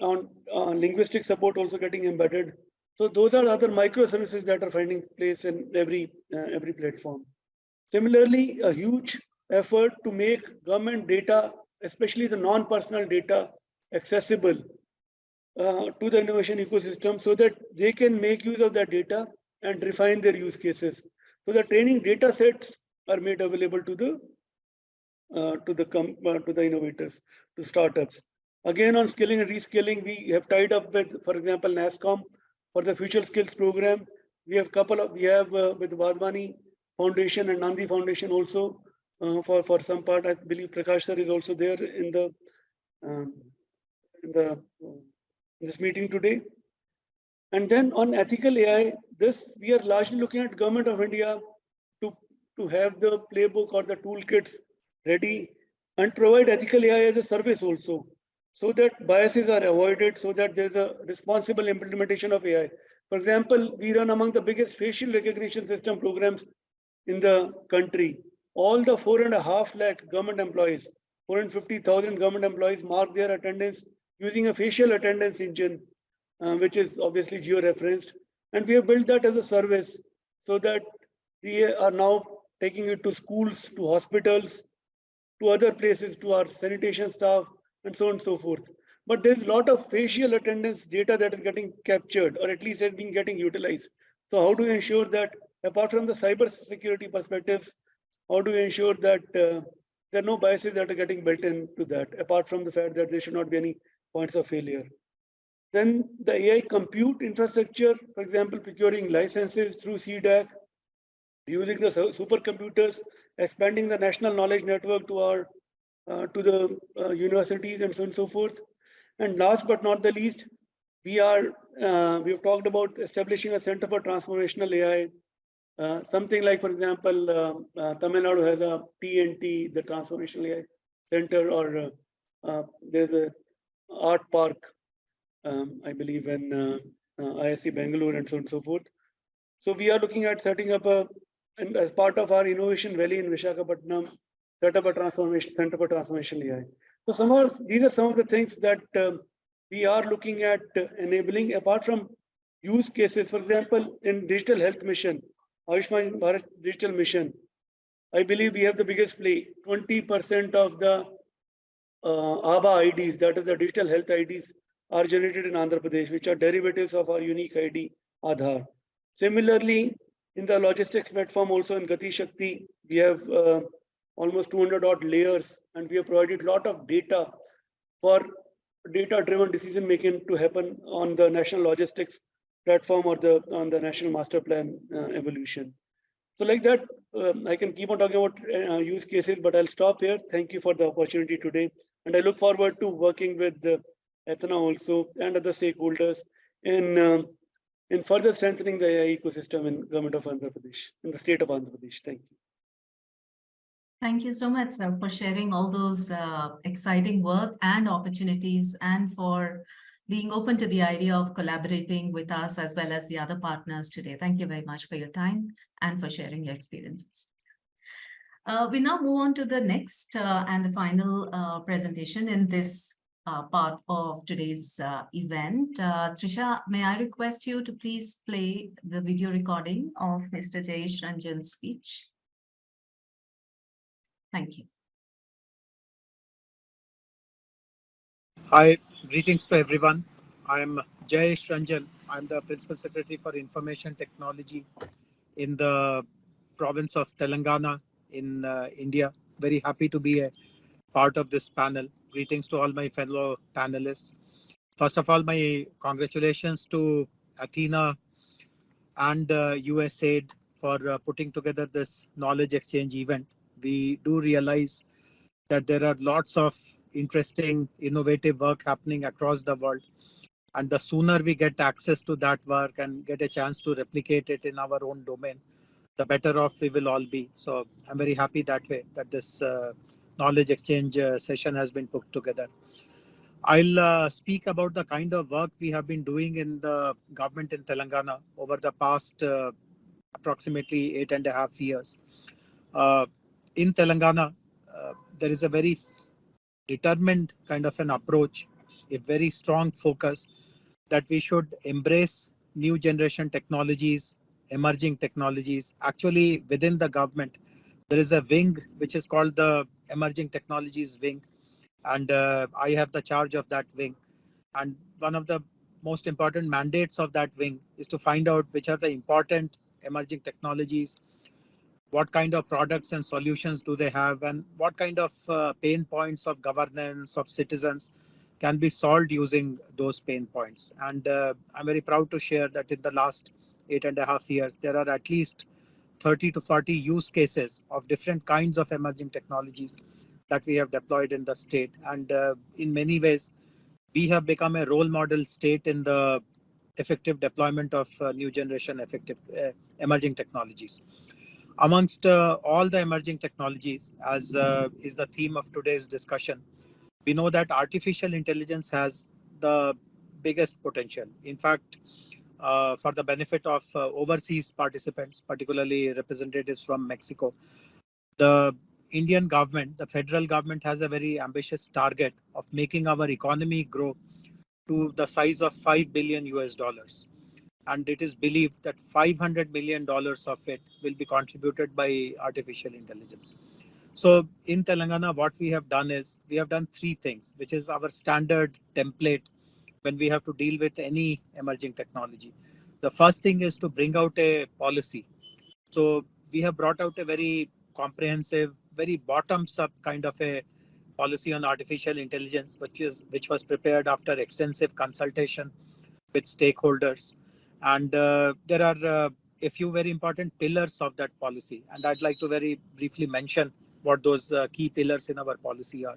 on linguistic support also getting embedded. So those are other microservices that are finding place in every platform. Similarly, a huge effort to make government data, especially the non-personal data, accessible to the innovation ecosystem so that they can make use of that data and refine their use cases. So the training data sets are made available to the innovators, to startups. Again, on skilling and reskilling, we have tied up with, for example, NASSCOM for the Future Skills Program. We have with Wadhwani Foundation and Nandi Foundation also for some part. I believe Prakash sir is also there in this meeting today. And then on ethical AI, we are largely looking at Government of India to have the playbook or the toolkits ready and provide ethical AI as a service also, so that biases are avoided, so that there's a responsible implementation of AI. For example, we run among the biggest facial recognition system programs in the country. All the 4.5 lakh government employees, 450,000 government employees mark their attendance using a facial attendance engine, which is obviously geo-referenced. And we have built that as a service so that we are now taking it to schools, to hospitals, to other places, to our sanitation staff, and so on and so forth. But there's a lot of facial attendance data that is getting captured, or at least has been getting utilized. So how do we ensure that, apart from the cyber security perspectives, how do we ensure that there are no biases that are getting built into that, apart from the fact that there should not be any points of failure? Then the AI compute infrastructure, for example, procuring licenses through CDAC, using the supercomputers, expanding the national knowledge network to the universities and so on and so forth. And last but not the least, we've talked about establishing a Center for Transformational AI. Something like, for example, Tamil Nadu has a TNT, the Transformational AI Center, or there's a art park, I believe, in ISC Bangalore and so on and so forth. So we are looking at setting up and as part of our Innovation Valley in Visakhapatnam, set up a Center for Transformational AI. So these are some of the things that we are looking at enabling, apart from use cases. For example, in Digital Health Mission, Ayushman Bharat Digital Mission, I believe we have the biggest play. 20% of the ABA IDs, that is the digital health IDs, are generated in Andhra Pradesh, which are derivatives of our unique ID, Aadhaar. Similarly, in the logistics platform, also in Gati Shakti, we have almost 200 odd layers, and we have provided a lot of data for data-driven decision making to happen on the national logistics platform or on the national master plan evolution. So like that, I can keep on talking about use cases, but I'll stop here. Thank you for the opportunity today. And I look forward to working with Athena also and other stakeholders in further strengthening the AI ecosystem in government of Andhra Pradesh, in the state of Andhra Pradesh. Thank you. Thank you so much, sir, for sharing all those exciting work and opportunities, and for being open to the idea of collaborating with us as well as the other partners today. Thank you very much for your time and for sharing your experiences. We now move on to the next and the final presentation in this part of today's event. Trisha, may I request you to please play the video recording of Mr. Jayesh Ranjan's speech? Thank you. Hi, greetings to everyone. I'm Jayesh Ranjan. I'm the Principal Secretary for Information Technology in the province of Telangana in India. Very happy to be a part of this panel. Greetings to all my fellow panelists. First of all, my congratulations to Athena and USAID for putting together this knowledge exchange event. We do realize that there are lots of interesting, innovative work happening across the world. And the sooner we get access to that work and get a chance to replicate it in our own domain, the better off we will all be. So I'm very happy that way that this knowledge exchange session has been put together. I'll speak about the kind of work we have been doing in the government in Telangana over the past approximately 8.5 years. In Telangana, there is a very determined kind of an approach, a very strong focus that we should embrace new generation technologies, emerging technologies. Actually, within the government, there is a wing which is called the Emerging Technologies Wing, and I have the charge of that wing. And one of the most important mandates of that wing is to find out which are the important emerging technologies, what kind of products and solutions do they have, and what kind of pain points of governance of citizens can be solved using those pain points. And I'm very proud to share that in the last 8.5 years, there are at least 30 to 40 use cases of different kinds of emerging technologies that we have deployed in the state. And in many ways, we have become a role model state in the effective deployment of new generation effective emerging technologies. Amongst all the emerging technologies, as is the theme of today's discussion, we know that artificial intelligence has the biggest potential. In fact, for the benefit of overseas participants, particularly representatives from Mexico, the Indian government, the federal government, has a very ambitious target of making our economy grow to the size of 5 billion US dollars. And it is believed that $500 million of it will be contributed by artificial intelligence. So in Telangana, what we have done is we have done three things, which is our standard template when we have to deal with any emerging technology. The first thing is to bring out a policy. So we have brought out a very comprehensive, very bottoms up kind of a policy on artificial intelligence, which was prepared after extensive consultation with stakeholders. And there are a few very important pillars of that policy. And I'd like to very briefly mention what those key pillars in our policy are.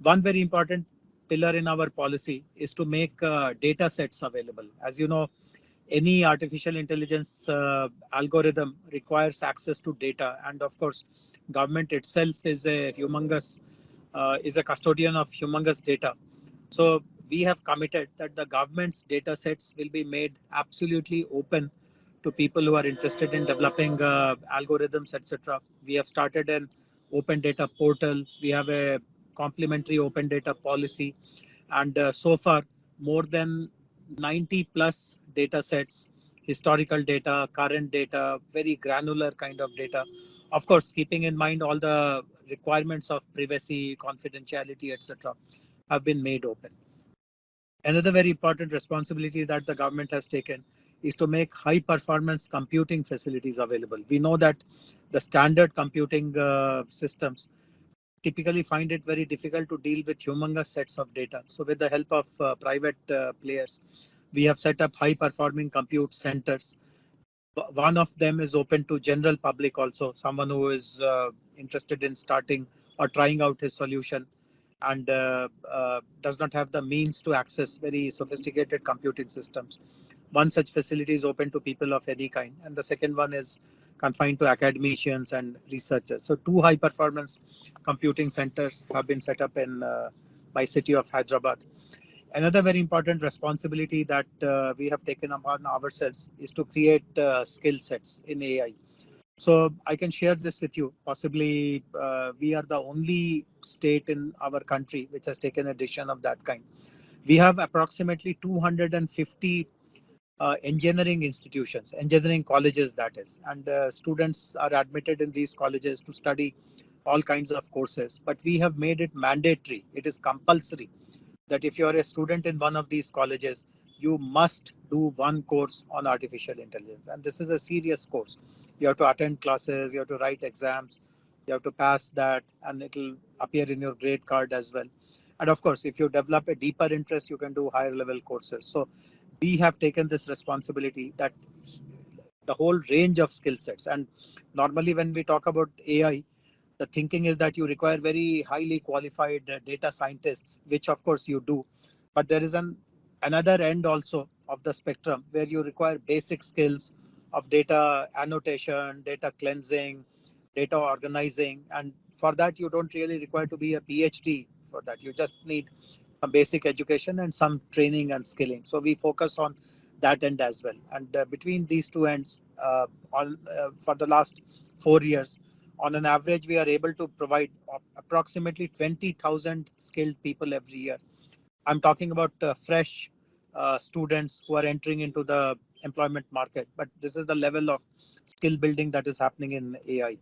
One very important pillar in our policy is to make data sets available. As you know, any artificial intelligence algorithm requires access to data. And of course, government itself is a custodian of humongous data. So we have committed that the government's data sets will be made absolutely open to people who are interested in developing algorithms, etc. We have started an open data portal. We have a complementary open data policy. And so far, more than 90 plus data sets, historical data, current data, very granular kind of data. Of course, keeping in mind all the requirements of privacy, confidentiality, etc., have been made open. Another very important responsibility that the government has taken is to make high performance computing facilities available. We know that the standard computing systems typically find it very difficult to deal with humongous sets of data. So with the help of private players, we have set up high performing compute centers. One of them is open to general public also, someone who is interested in starting or trying out his solution and does not have the means to access very sophisticated computing systems. One such facility is open to people of any kind, and the second one is confined to academicians and researchers. So two high performance computing centers have been set up in by city of Hyderabad. Another very important responsibility that we have taken upon ourselves is to create skill sets in AI. So I can share this with you. Possibly we are the only state in our country which has taken a decision of that kind. We have approximately 250 engineering institutions, engineering colleges that is, and students are admitted in these colleges to study all kinds of courses. But we have made it mandatory. It is compulsory that if you are a student in one of these colleges, you must do one course on artificial intelligence. And this is a serious course. You have to attend classes, you have to write exams, you have to pass that, and it will appear in your grade card as well. And of course, if you develop a deeper interest, you can do higher level courses. So we have taken this responsibility that the whole range of skill sets. And normally when we talk about AI, the thinking is that you require very highly qualified data scientists, which of course you do. But there is another end also of the spectrum where you require basic skills of data annotation, data cleansing, data organizing. And for that, you don't really require to be a PhD for that. You just need some basic education and some training and skilling. So we focus on that end as well. And between these two ends, for the last 4 years, on an average, we are able to provide approximately 20,000 skilled people every year. I'm talking about fresh students who are entering into the employment market, but this is the level of skill building that is happening in AI.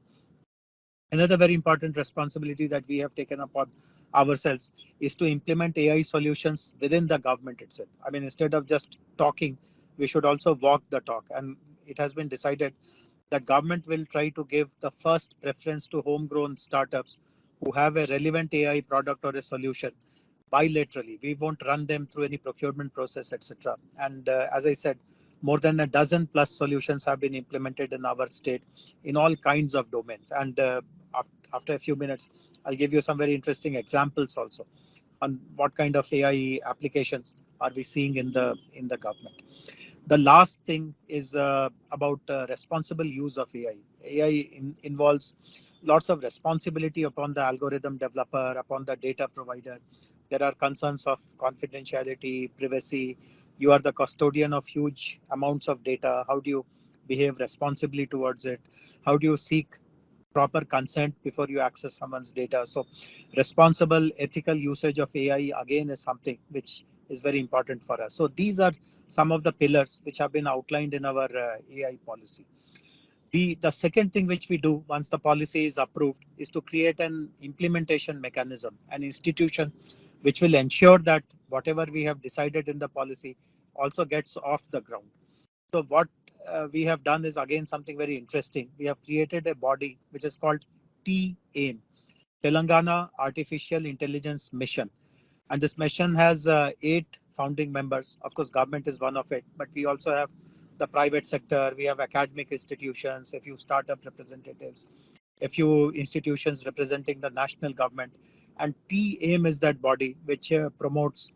Another very important responsibility that we have taken upon ourselves is to implement AI solutions within the government itself. I mean, instead of just talking, we should also walk the talk. And it has been decided that government will try to give the first preference to homegrown startups who have a relevant AI product or a solution bilaterally. We won't run them through any procurement process, etc. And as I said, more than a dozen plus solutions have been implemented in our state in all kinds of domains. And after a few minutes, I'll give you some very interesting examples also on what kind of AI applications are we seeing in the government. The last thing is about responsible use of AI. AI involves lots of responsibility upon the algorithm developer, upon the data provider. There are concerns of confidentiality, privacy. You are the custodian of huge amounts of data. How do you behave responsibly towards it? How do you seek proper consent before you access someone's data? So responsible, ethical usage of AI again is something which is very important for us. So these are some of the pillars which have been outlined in our AI policy. The second thing which we do once the policy is approved is to create an implementation mechanism, an institution which will ensure that whatever we have decided in the policy also gets off the ground. So what we have done is again something very interesting. We have created a body which is called TAIM, Telangana Artificial Intelligence Mission. And this mission has 8 founding members. Of course, government is one of it, but we also have the private sector, we have academic institutions, a few startup representatives, a few institutions representing the national government. And TAIM is that body which promotes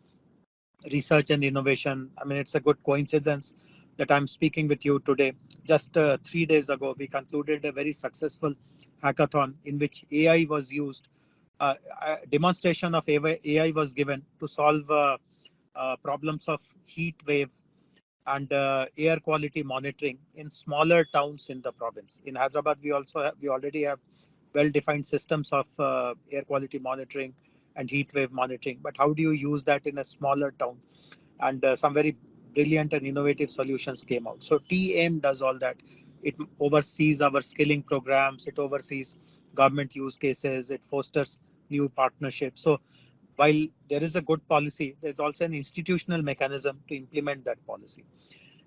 research and innovation. I mean, it's a good coincidence that I'm speaking with you today. Just 3 days ago, we concluded a very successful hackathon in which AI was used. A demonstration of AI was given to solve problems of heat wave and air quality monitoring in smaller towns in the province. In Hyderabad, we already have well-defined systems of air quality monitoring and heat wave monitoring. But how do you use that in a smaller town? And some very brilliant and innovative solutions came out. So TAIM does all that. It oversees our skilling programs. It oversees government use cases. It fosters new partnerships. So while there is a good policy, there's also an institutional mechanism to implement that policy.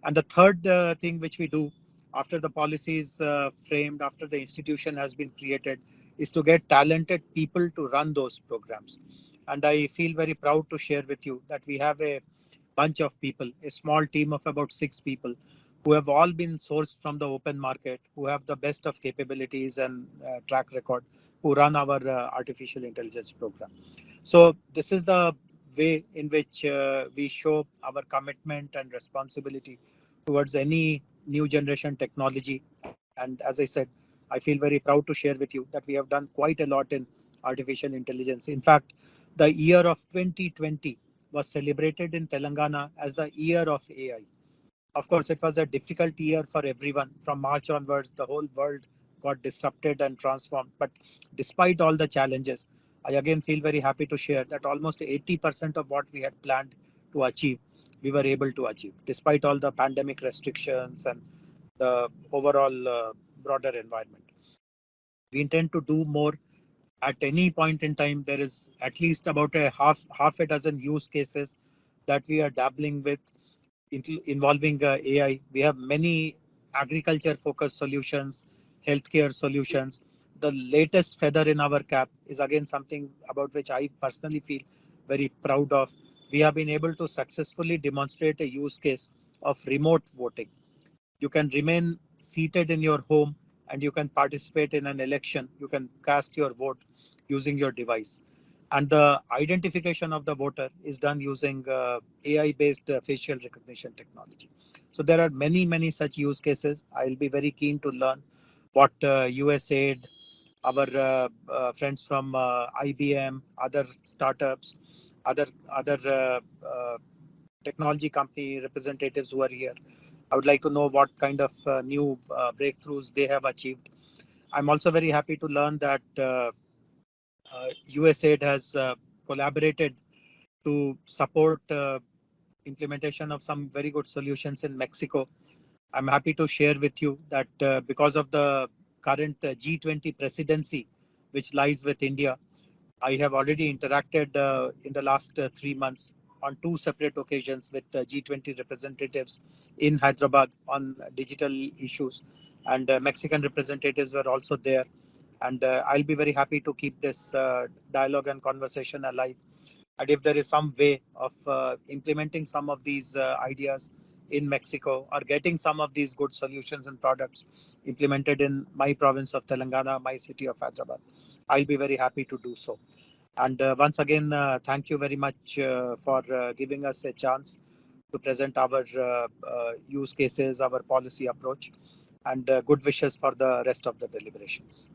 And the third thing which we do after the policy is framed, after the institution has been created, is to get talented people to run those programs. And I feel very proud to share with you that we have a bunch of people, a small team of about 6 people, who have all been sourced from the open market, who have the best of capabilities and track record, who run our artificial intelligence program. So this is the way in which we show our commitment and responsibility towards any new generation technology. And as I said, I feel very proud to share with you that we have done quite a lot in artificial intelligence. In fact, the year of 2020 was celebrated in Telangana as the year of AI. Of course, it was a difficult year for everyone. From March onwards, the whole world got disrupted and transformed. But despite all the challenges, I again feel very happy to share that almost 80% of what we had planned to achieve, we were able to achieve, despite all the pandemic restrictions and the overall broader environment. We intend to do more. At any point in time, there is at least about a half a dozen use cases that we are dabbling with involving AI. We have many agriculture focused solutions, healthcare solutions. The latest feather in our cap is again something about which I personally feel very proud of. We have been able to successfully demonstrate a use case of remote voting. You can remain seated in your home and you can participate in an election. You can cast your vote using your device. And the identification of the voter is done using AI-based facial recognition technology. So there are many such use cases. I'll be very keen to learn what USAID, our friends from IBM, other startups, other technology company representatives who are here. I would like to know what kind of new breakthroughs they have achieved. I'm also very happy to learn that USAID has collaborated to support implementation of some very good solutions in Mexico. I'm happy to share with you that because of the current G20 presidency, which lies with India, I have already interacted in the last 3 months on 2 separate occasions with G20 representatives in Hyderabad on digital issues, and Mexican representatives were also there. And I'll be very happy to keep this dialogue and conversation alive. And if there is some way of implementing some of these ideas in Mexico, or getting some of these good solutions and products implemented in my province of Telangana, my city of Hyderabad, I'll be very happy to do so. And once again, thank you very much for giving us a chance to present our use cases, our policy approach, and good wishes for the rest of the deliberations.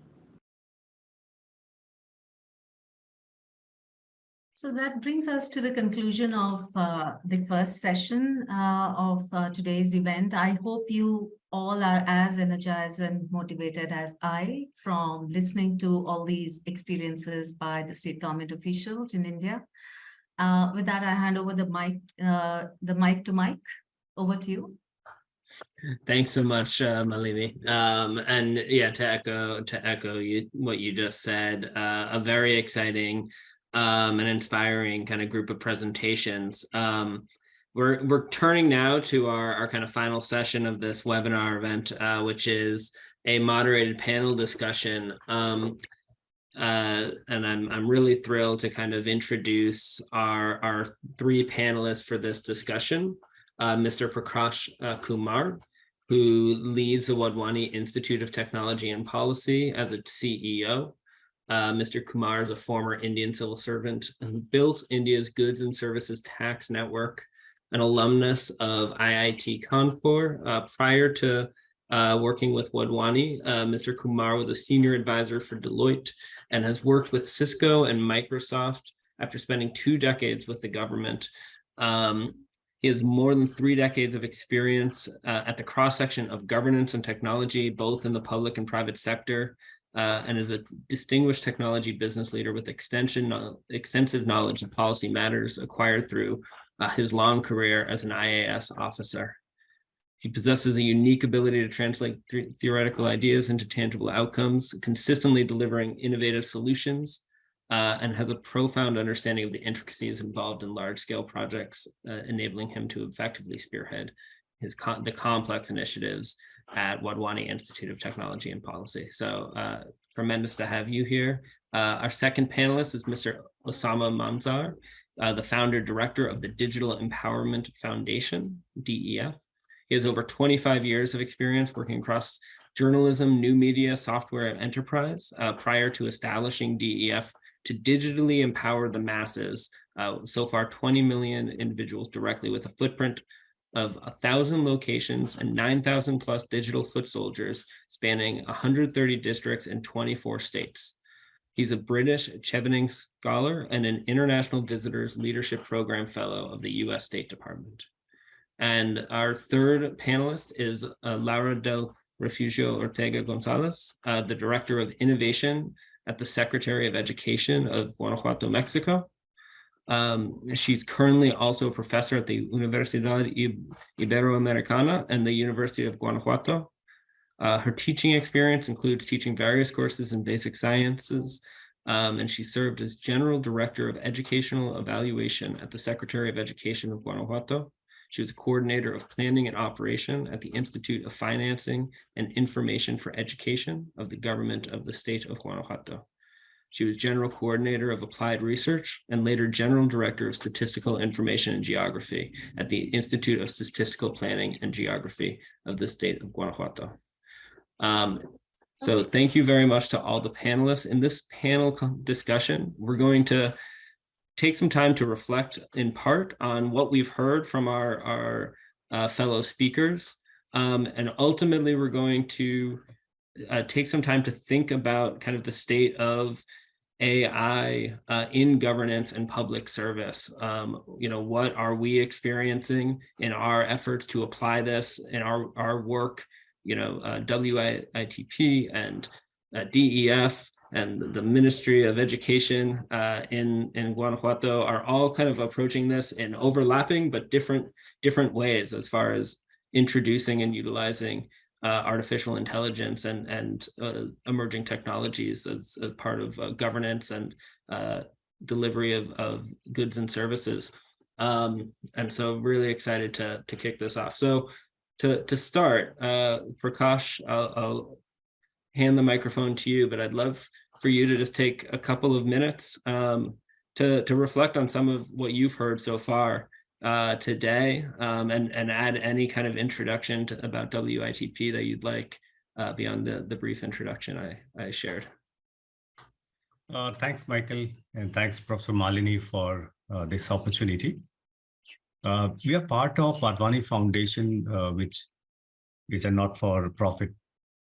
So that brings us to the conclusion of the first session of today's event. I hope you all are as energized and motivated as I from listening to all these experiences by the state government officials in India. With that, I hand over the mic to Mike. Over to you. Thanks so much, Malini. And yeah, to echo what you just said, a very exciting and inspiring kind of group of presentations. We're turning now to our kind of final session of this webinar event, which is a moderated panel discussion. And I'm really thrilled to kind of introduce our 3 panelists for this discussion. Mr. Prakash Kumar, who leads the Wadhwani Institute of Technology and Policy as its CEO. Mr. Kumar is a former Indian civil servant who built India's goods and services tax network, an alumnus of IIT Kanpur. Prior to working with Wadhwani, Mr. Kumar was a senior advisor for Deloitte and has worked with Cisco and Microsoft after spending 2 decades with the government. He has more than 3 decades of experience at the cross-section of governance and technology, both in the public and private sector, and is a distinguished technology business leader with extensive knowledge of policy matters acquired through his long career as an IAS officer. He possesses a unique ability to translate theoretical ideas into tangible outcomes, consistently delivering innovative solutions, and has a profound understanding of the intricacies involved in large-scale projects, enabling him to effectively spearhead the complex initiatives at Wadhwani Institute of Technology and Policy. So tremendous to have you here. Our second panelist is Mr. Osama Manzar, the founder director of the Digital Empowerment Foundation, DEF. He has over 25 years of experience working across journalism, new media, software, and enterprise prior to establishing DEF to digitally empower the masses. So far, 20 million individuals directly, with a footprint of 1,000 locations and 9,000 plus digital foot soldiers spanning 130 districts in 24 states. He's a British Chevening Scholar and an International Visitors Leadership Program Fellow of the US State Department. And our third panelist is Laura del Refugio Ortega González, the Director of Innovation at the Secretary of Education of Guanajuato, Mexico. She's currently also a professor at the Universidad Iberoamericana and the University of Guanajuato. Her teaching experience includes teaching various courses in basic sciences, and she served as General Director of Educational Evaluation at the Secretary of Education of Guanajuato. She was a coordinator of planning and operation at the Institute of Financing and Information for Education of the Government of the State of Guanajuato. She was General Coordinator of Applied Research and later General Director of Statistical Information and Geography at the Institute of Statistical Planning and Geography of the State of Guanajuato. So thank you very much to all the panelists. In this panel discussion, we're going to take some time to reflect in part on what we've heard from our fellow speakers. And ultimately, we're going to take some time to think about kind of the state of AI in governance and public service. What are we experiencing in our efforts to apply this in our work? WITP and DEF and the Ministry of Education in Guanajuato are all kind of approaching this in overlapping but different ways as far as introducing and utilizing artificial intelligence and emerging technologies as part of governance and delivery of goods and services. And so really excited to kick this off. So to start, Prakash, I'll hand the microphone to you, but I'd love for you to just take a couple of minutes to reflect on some of what you've heard so far today, and add any kind of introduction about WITP that you'd like beyond the brief introduction I shared. Thanks, Michael, and thanks, Professor Malini, for this opportunity. We are part of Wadhwani Foundation, which is a not-for-profit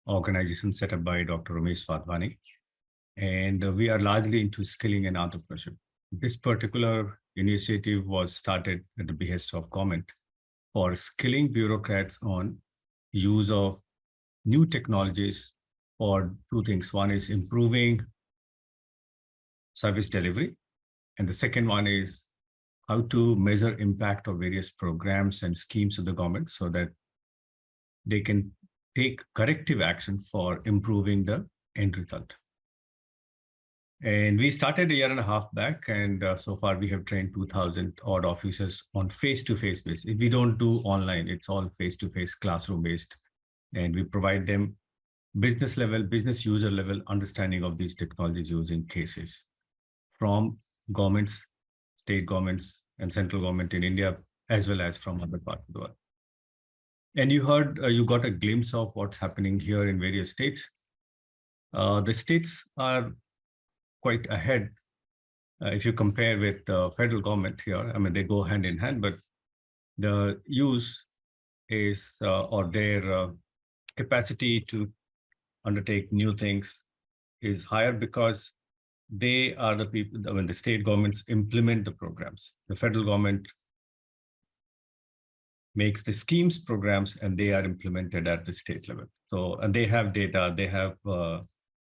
organization set up by Dr. Ramesh Wadhwani. And we are largely into skilling and entrepreneurship. This particular initiative was started at the behest of government for skilling bureaucrats on use of new technologies for two things. One is improving service delivery, and the second one is how to measure impact of various programs and schemes of the government so that they can take corrective action for improving the end result. And we started a year and a half back, and so far we have trained 2,000 odd officers on face-to-face basis. We don't do online, it's all face-to-face classroom-based. And we provide them business level, business user level understanding of these technologies using cases from governments, state governments, and central government in India, as well as from other parts of the world. And you heard, you got a glimpse of what's happening here in various states. The states are quite ahead if you compare with the federal government here. I mean, they go hand in hand, but the use is, or their capacity to undertake new things is higher because they are the people, when the state governments implement the programs. The federal government makes the schemes, programs, and they are implemented at the state level. So, and they have data, they have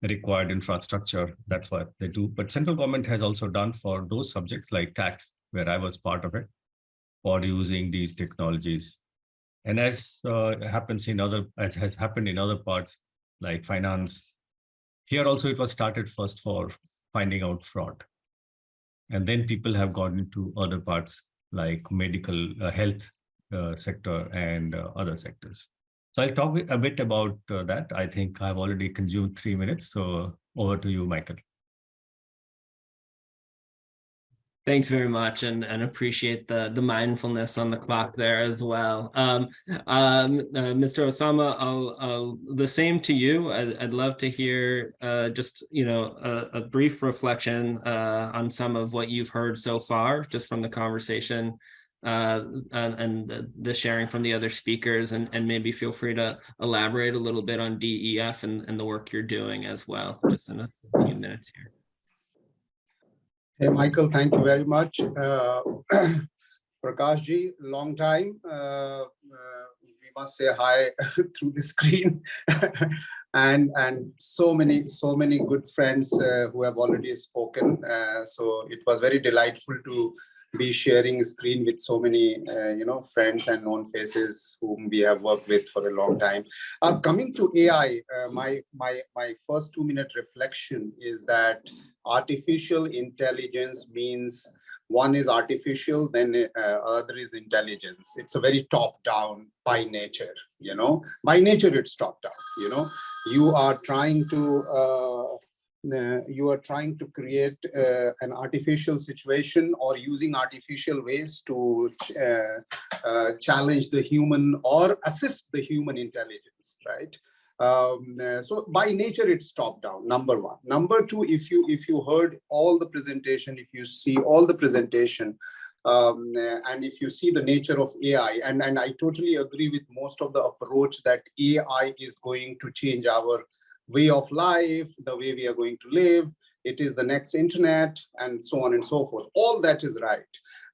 required infrastructure, that's what they do. But central government has also done for those subjects like tax, where I was part of it, for using these technologies. And as happens in other, as has happened in other parts like finance, here also it was started first for finding out fraud. And then people have gone into other parts like medical, health sector and other sectors. So I'll talk a bit about that. I think I've already consumed 3 minutes. So over to you, Michael. Thanks very much, and appreciate the mindfulness on the clock there as well. Mr. Osama, I'll the same to you. I'd love to hear just a brief reflection on some of what you've heard so far, just from the conversation and the sharing from the other speakers, and maybe feel free to elaborate a little bit on DEF and the work you're doing as well, just in a few minutes here. Hey, Michael, thank you very much. Prakash ji, long time. We must say hi through the screen. and so many good friends who have already spoken. So it was very delightful to be sharing screen with so many friends and known faces whom we have worked with for a long time. Coming to AI, my first 2-minute reflection is that artificial intelligence means one is artificial, then other is intelligence. It's a very top down by nature, by nature it's top down. You are trying to create an artificial situation or using artificial ways to challenge the human or assist the human intelligence, right? So by nature, it's top down, number one. Number two, if you heard all the presentation, if you see all the presentation, and if you see the nature of AI, and I totally agree with most of the approach that AI is going to change our way of life, the way we are going to live. It is the next internet, and so on and so forth. All that is right.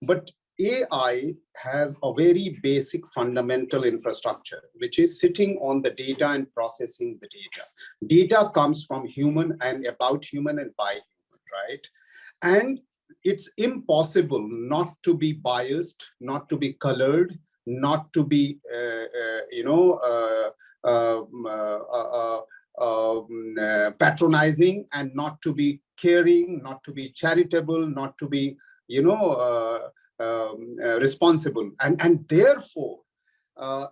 But AI has a very basic fundamental infrastructure, which is sitting on the data and processing the data. Data comes from human and about human and by human, right? And it's impossible not to be biased, not to be colored, not to be, patronizing, and not to be caring, not to be charitable, not to be, responsible. And therefore,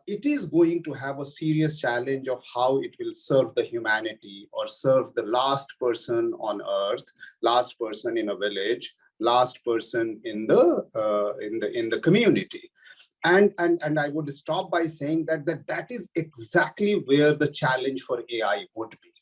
it is going to have a serious challenge of how it will serve the humanity or serve the last person on earth, last person in a village, last person in the community. And I would stop by saying that is exactly where the challenge for AI would be.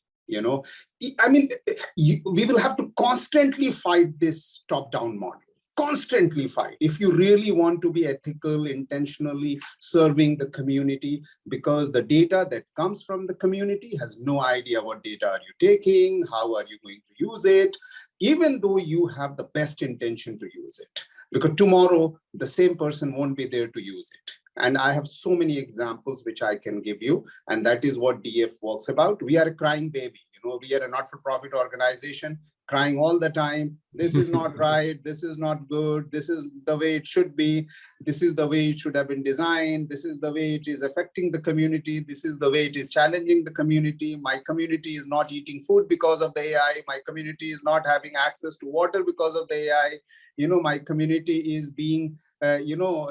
I mean, we will have to constantly fight this top-down model. Constantly fight if you really want to be ethical, intentionally serving the community, because the data that comes from the community has no idea what data are you taking, how are you going to use it, even though you have the best intention to use it, because tomorrow the same person won't be there to use it. And I have so many examples which I can give you, and that is what DF works about. We are a crying baby. We are a not-for-profit organization, crying all the time. This is not right. This is not good. This is the way it should be. This is the way it should have been designed. This is the way it is affecting the community. This is the way it is challenging the community. My community is not eating food because of the AI. My community is not having access to water because of the AI. My community is being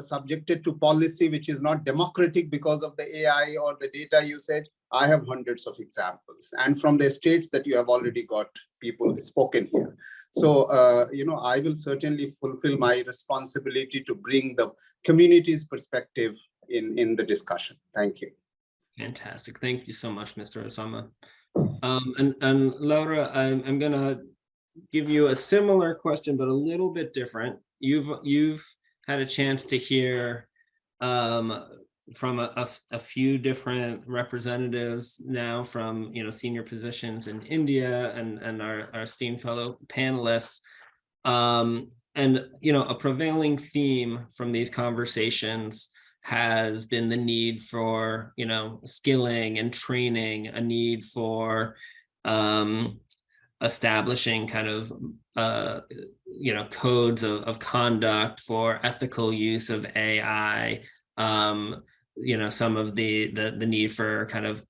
subjected to policy which is not democratic because of the AI or the data usage. I have hundreds of examples, and from the states that you have already got people spoken here. So, I will certainly fulfill my responsibility to bring the community's perspective in the discussion. Thank you. Fantastic. Thank you so much, Mr. Osama. And Laura, I'm going to give you a similar question, but a little bit different. You've had a chance to hear from a few different representatives now from senior positions in India and our esteemed fellow panelists, and a prevailing theme from these conversations has been the need for skilling and training, a need for establishing kind of codes of conduct for ethical use of AI, some of the need for kind of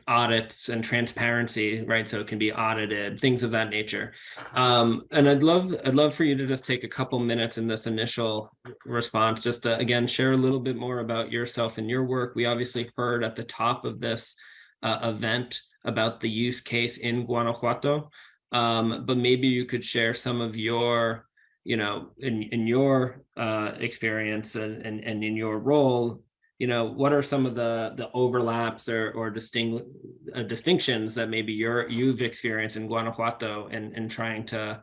audits and transparency, right? So it can be audited, things of that nature. And I'd love for you to just take a couple minutes in this initial response, just to again share a little bit more about yourself and your work. We obviously heard at the top of this event about the use case in Guanajuato, but maybe you could share some of your, in your experience and in your role, what are some of the overlaps or distinctions that maybe you've experienced in Guanajuato and trying to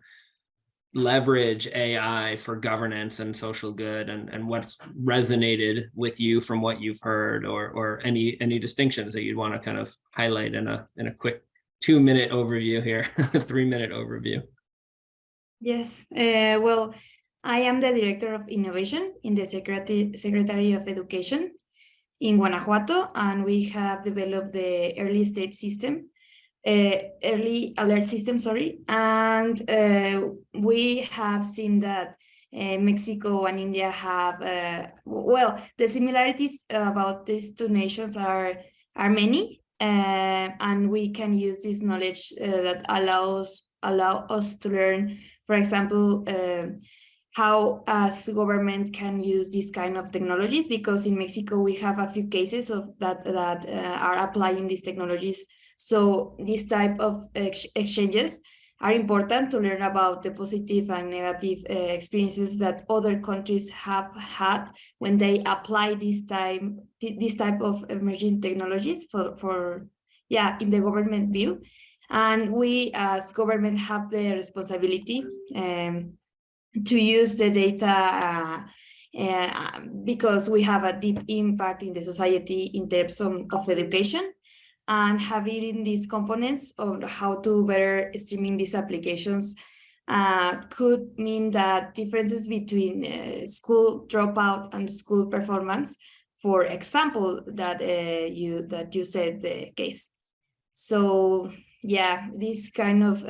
leverage AI for governance and social good, and what's resonated with you from what you've heard, or any distinctions that you'd want to kind of highlight in a quick 2-minute overview here, 3-minute overview. Yes, well, I am the Director of Innovation in the Secretary of Education in Guanajuato, and we have developed the early alert system, and we have seen that Mexico and India have, the similarities about these two nations are many, and we can use this knowledge that allow us to learn, for example, how as government can use this kind of technologies, because in Mexico we have a few cases of that are applying these technologies. So this type of exchanges are important to learn about the positive and negative experiences that other countries have had when they apply this type of emerging technologies for in the government view. And we as government have the responsibility to use the data because we have a deep impact in the society in terms of education, and having these components of how to better streaming these applications could mean that differences between school dropout and school performance, for example, that you said the case. So yeah, these kind of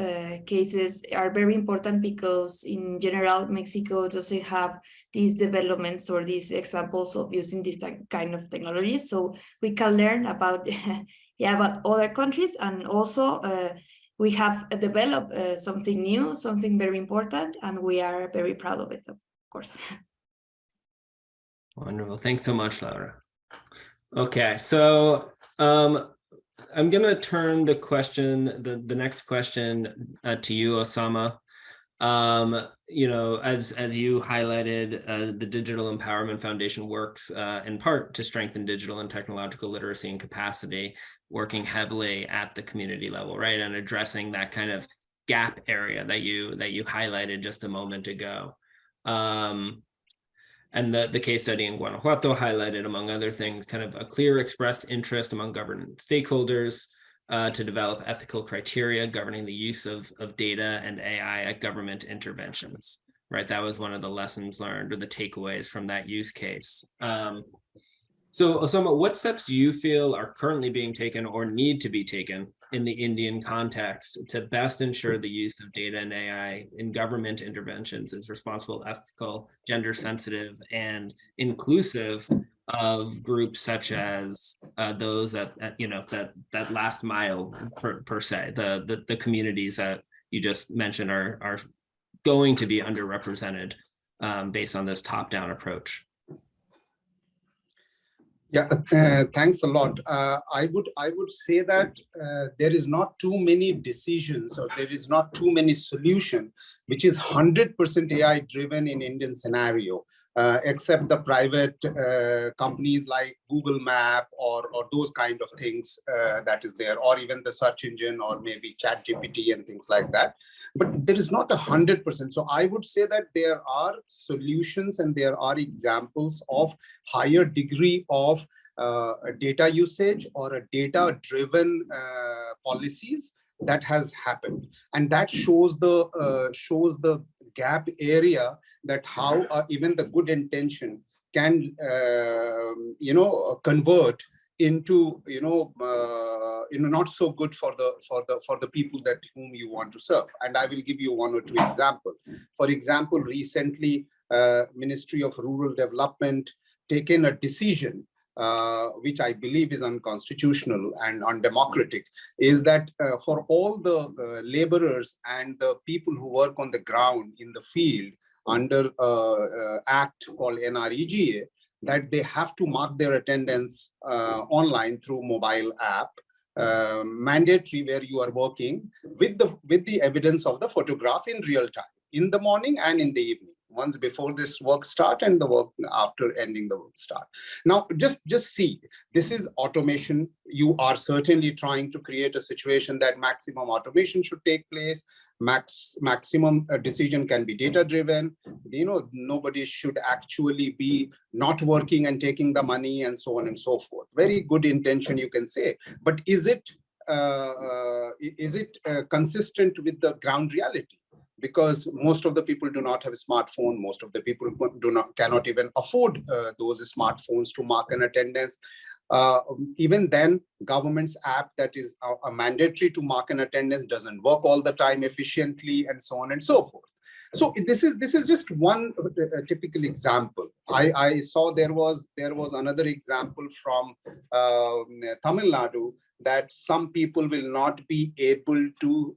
cases are very important because in general, Mexico doesn't have these developments or these examples of using this kind of technology. So we can learn about, about other countries, and also we have developed something new, something very important, and we are very proud of it, of course. Wonderful. Thanks so much, Laura. Okay, so I'm going to turn the question, the next question to you, Osama. As you highlighted, the Digital Empowerment Foundation works in part to strengthen digital and technological literacy and capacity, working heavily at the community level, right? And addressing that kind of gap area that you highlighted just a moment ago. And the case study in Guanajuato highlighted, among other things, kind of a clear expressed interest among government stakeholders to develop ethical criteria governing the use of data and AI at government interventions, right? That was one of the lessons learned or the takeaways from that use case. So Osama, what steps do you feel are currently being taken or need to be taken in the Indian context to best ensure the use of data and AI in government interventions is responsible, ethical, gender sensitive, and inclusive of groups such as those that last mile per se, the communities that you just mentioned are going to be underrepresented based on this top-down approach? Yeah, thanks a lot. I would say that there is not too many decisions, or there is not too many solutions which is 100% AI driven in Indian scenario, except the private companies like Google Map or those kind of things that is there, or even the search engine, or maybe ChatGPT and things like that. But there is not 100%. So I would say that there are solutions and there are examples of higher degree of data usage or a data-driven policies that has happened, and that shows the gap area that how even the good intention can convert into not so good for the people that whom you want to serve. And I will give you one or two examples. For example, recently Ministry of Rural Development taken a decision which I believe is unconstitutional and undemocratic, is that for all the laborers and the people who work on the ground in the field under act called NREGA, that they have to mark their attendance online through mobile app, mandatory, where you are working with the evidence of the photograph in real time, in the morning and in the evening, once before this work start and the work after ending the work start. Now, just see, this is automation. You are certainly trying to create a situation that maximum automation should take place. Maximum decision can be data driven. Nobody should actually be not working and taking the money and so on and so forth. Very good intention, you can say, but is it consistent with the ground reality? Because most of the people do not have a smartphone. Most of the people cannot even afford those smartphones to mark an attendance. Even then, government's app that is a mandatory to mark an attendance doesn't work all the time efficiently, and so on and so forth. So this is just one typical example. I saw there was another example from Tamil Nadu, that some people will not be able to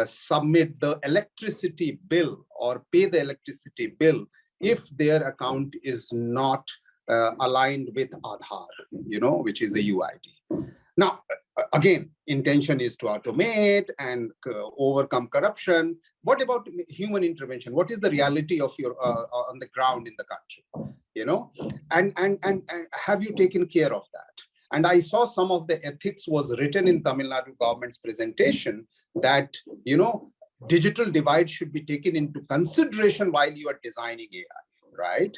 submit the electricity bill or pay the electricity bill if their account is not aligned with Aadhaar, which is the UID. Now, again, intention is to automate and overcome corruption. What about human intervention? What is the reality of your on the ground in the country? And have you taken care of that? And I saw some of the ethics was written in Tamil Nadu government's presentation that, digital divide should be taken into consideration while you are designing AI, right?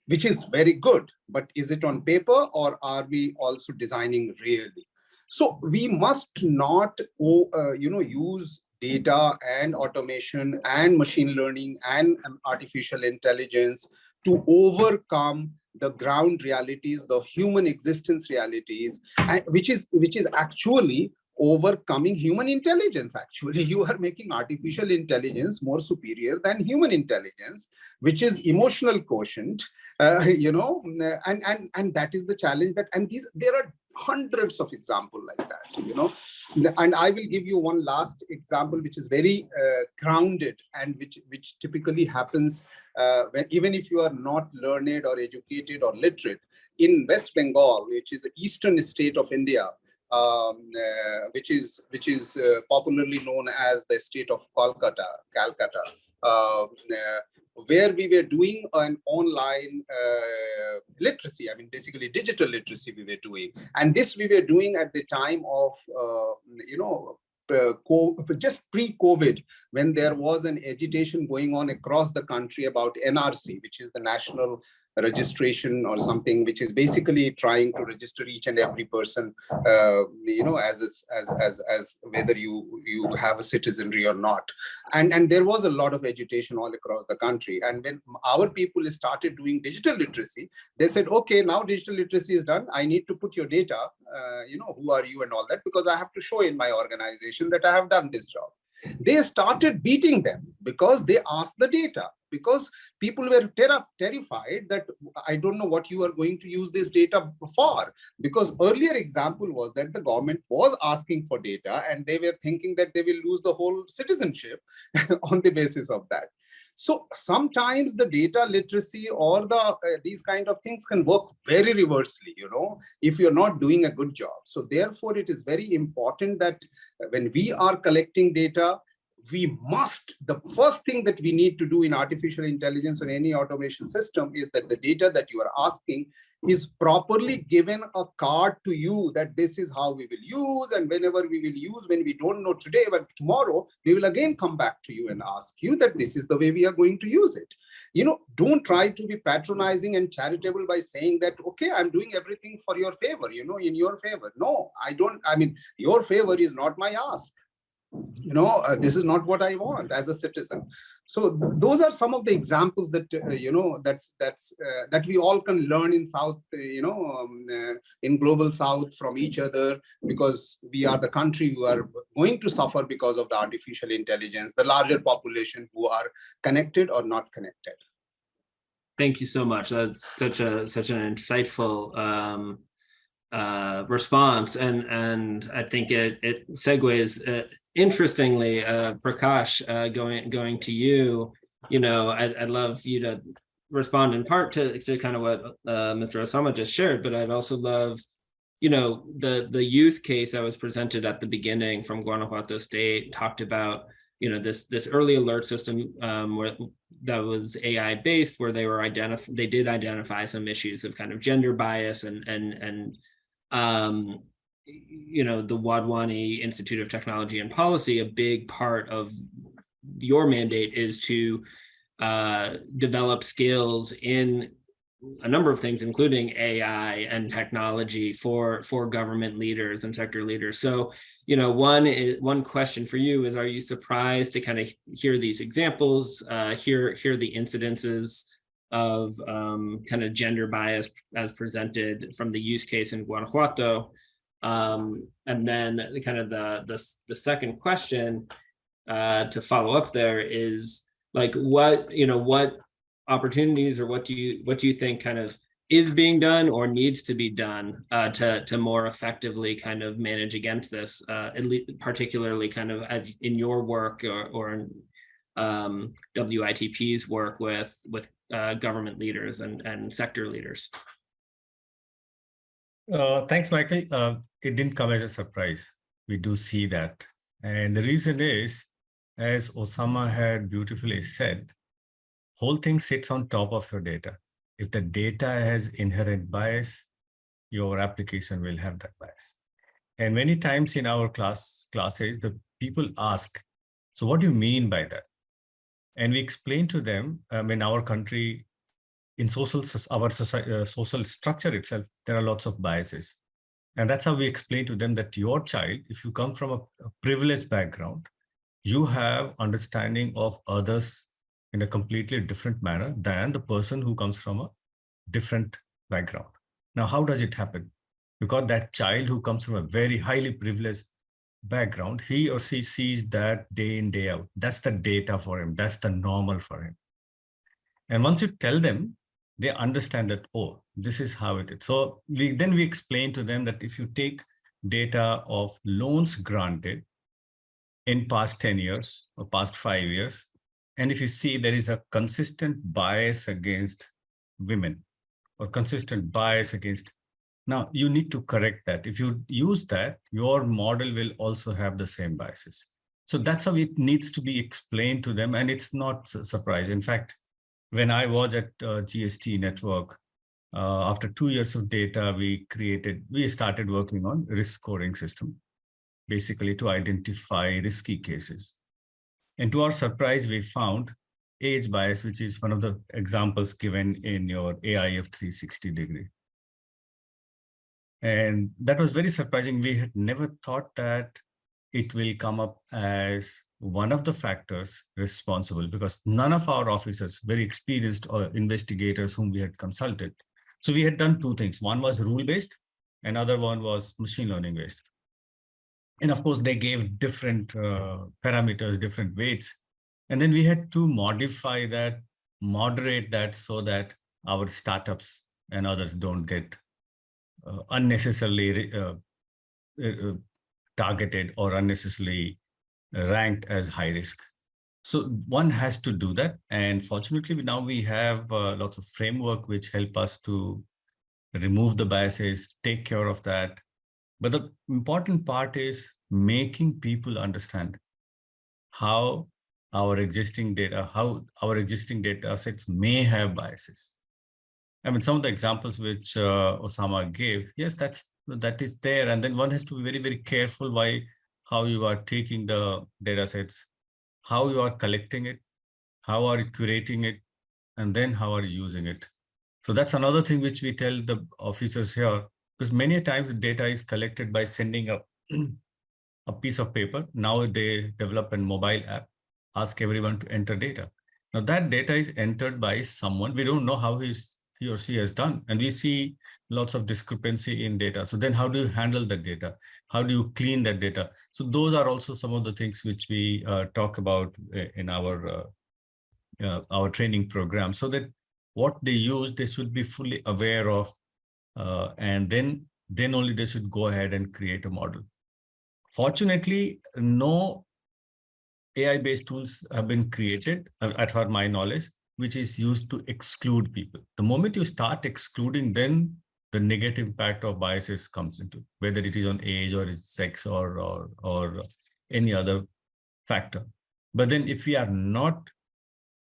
Which is very good, but is it on paper or are we also designing really? So we must not, use data and automation and machine learning and artificial intelligence to overcome the ground realities, the human existence realities, which is actually overcoming human intelligence. Actually, you are making artificial intelligence more superior than human intelligence, which is emotional quotient, and that is the challenge. There are hundreds of examples like that, and I will give you one last example, which is very grounded and which typically happens when, even if you are not learned or educated or literate. In West Bengal, which is the eastern state of India, which is popularly known as the state of Calcutta, where we were doing an online literacy. I mean, basically digital literacy we were doing, and this we were doing at the time of just pre-COVID, when there was an agitation going on across the country about NRC, which is the National Registration or something, which is basically trying to register each and every person, as whether you have a citizenry or not. And there was a lot of agitation all across the country. And when our people started doing digital literacy, they said, okay, now digital literacy is done. I need to put your data, who are you and all that, because I have to show in my organization that I have done this job. They started beating them because they asked the data, because people were terrified that I don't know what you are going to use this data for. Because earlier example was that the government was asking for data and they were thinking that they will lose the whole citizenship on the basis of that. So sometimes the data literacy or these kind of things can work very reversely, if you're not doing a good job. So therefore, it is very important that when we are collecting data, the first thing that we need to do in artificial intelligence or any automation system is that the data that you are asking is properly given a card to you, that this is how we will use, and whenever we will use, when we don't know today, but tomorrow, we will again come back to you and ask you that this is the way we are going to use it. Don't try to be patronizing and charitable by saying that, okay, I'm doing everything for your favor, in your favor. No, I don't. I mean, your favor is not my ask. This is not what I want as a citizen. So those are some of the examples that that we all can learn in South, in global South from each other, because we are the country who are going to suffer because of the artificial intelligence, the larger population who are connected or not connected. Thank you so much. That's such an insightful response, and I think it segues interestingly. Prakash, going to you. I'd love you to respond in part to kind of what Mr. Osama just shared, but I'd also love, the use case that was presented at the beginning from Guanajuato State talked about, this early alert system that was AI based, where they did identify some issues of kind of gender bias and the Wadhwani Institute of Technology and Policy. A big part of your mandate is to develop skills in a number of things, including AI and technology for government leaders and sector leaders. So, one question for you is, are you surprised to kind of hear these examples, hear the incidences of kind of gender bias as presented from the use case in Guanajuato? And then kind of the second question to follow up there is, like, what opportunities, or what do you think kind of is being done or needs to be done to more effectively kind of manage against this, at least particularly kind of as in your work or in WITP's work with government leaders and sector leaders? Thanks, Michael. It didn't come as a surprise. We do see that. And the reason is, as Osama had beautifully said, whole thing sits on top of your data. If the data has inherent bias, your application will have that bias. And many times in our classes, the people ask, so what do you mean by that? And we explain to them, in our country, in social structure itself, there are lots of biases. And that's how we explain to them that your child, if you come from a privileged background, you have understanding of others in a completely different manner than the person who comes from a different background. Now, how does it happen? Because that child who comes from a very highly privileged background, he or she sees that day in, day out. That's the data for him. That's the normal for him. And once you tell them, they understand that, oh, this is how it is. So then we explain to them that if you take data of loans granted in past 10 years or past 5 years, and if you see there is a consistent bias against women or consistent bias against, now you need to correct that. If you use that, your model will also have the same biases. So that's how it needs to be explained to them. And it's not a surprise. In fact, when I was at GST Network, after 2 years of data, we started working on risk scoring system, basically to identify risky cases. And to our surprise, we found age bias, which is one of the examples given in your AIF 360 degree. And that was very surprising. We had never thought that it will come up as one of the factors responsible, because none of our officers, very experienced or investigators whom we had consulted. So we had done two things. One was rule-based, another one was machine learning-based. And of course, they gave different parameters, different weights. And then we had to modify that, moderate that so that our startups and others don't get unnecessarily targeted or unnecessarily ranked as high risk. So one has to do that. And fortunately, now we have lots of framework which help us to remove the biases, take care of that. But the important part is making people understand how our existing data sets may have biases. I mean, some of the examples which Osama gave, yes, that is there. And then one has to be very, very careful how you are taking the data sets, how you are collecting it, how are you curating it, and then how are you using it. So that's another thing which we tell the officers here, because many times the data is collected by sending a piece of paper. Now they develop a mobile app, ask everyone to enter data. Now that data is entered by someone. We don't know how he or she has done. And we see lots of discrepancy in data. So then how do you handle that data? How do you clean that data? So those are also some of the things which we talk about in our training program, so that what they use, they should be fully aware of, and then only they should go ahead and create a model. Fortunately, no AI-based tools have been created, as far as my knowledge, which is used to exclude people. The moment you start excluding, then the negative impact of biases comes into, whether it is on age or sex or any other factor. But then if we are not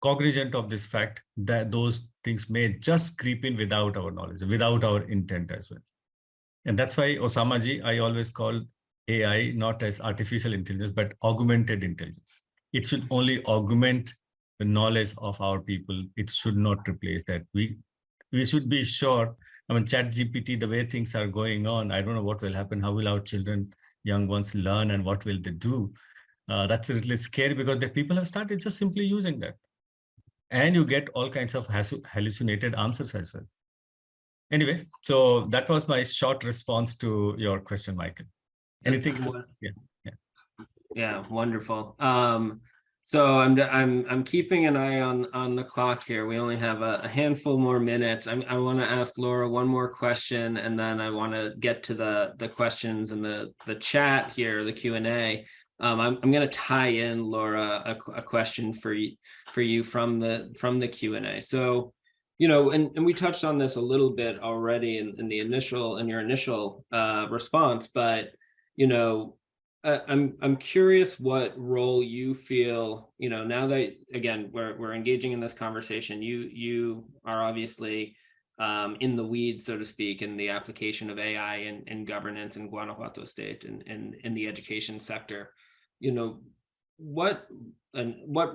cognizant of this fact, that those things may just creep in without our knowledge, without our intent as well. And that's why, Osama ji, I always call AI not as artificial intelligence, but augmented intelligence. It should only augment the knowledge of our people. It should not replace that. We should be sure. I mean, ChatGPT, the way things are going on, I don't know what will happen. How will our children, young ones, learn, and what will they do? That's a little scary, because the people have started just simply using that. And you get all kinds of hallucinated answers as well. Anyway, so that was my short response to your question, Michael. Anything else? Yeah, wonderful. So I'm keeping an eye on the clock here. We only have a handful more minutes. I want to ask Laura one more question, and then I want to get to the questions in the chat here, the Q&A. I'm going to tie in, Laura, a question for you from the Q&A. So, and we touched on this a little bit already in your initial response, but I'm curious what role you feel, now that, again, we're engaging in this conversation. You are obviously in the weeds, so to speak, in the application of AI in governance in Guanajuato state and in the education sector. What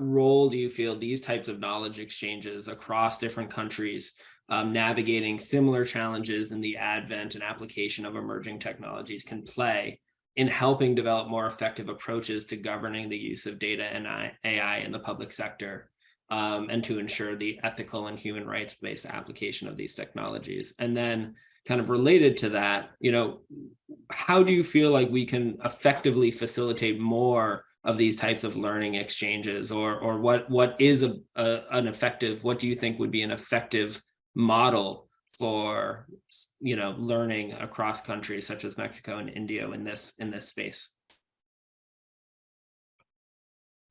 role do you feel these types of knowledge exchanges across different countries, navigating similar challenges in the advent and application of emerging technologies, can play in helping develop more effective approaches to governing the use of data and AI in the public sector, and to ensure the ethical and human rights-based application of these technologies? And then kind of related to that, how do you feel like we can effectively facilitate more of these types of learning exchanges, or what is an effective, what do you think would be an effective model for learning across countries such as Mexico and India in this space?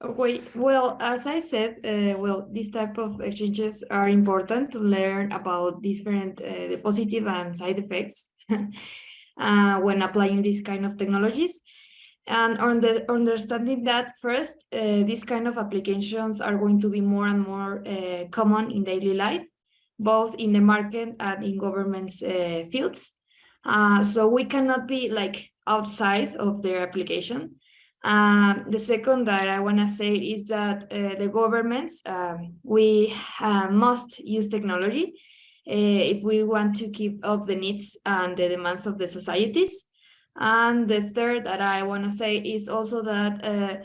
Okay, well, as I said, these type of exchanges are important to learn about different the positive and side effects when applying these kind of technologies. And understanding that first, these kind of applications are going to be more and more common in daily life, both in the market and in government's fields. So we cannot be like outside of their application. The second that I want to say is that the governments, we must use technology if we want to keep up the needs and the demands of the societies. And the third that I want to say is also that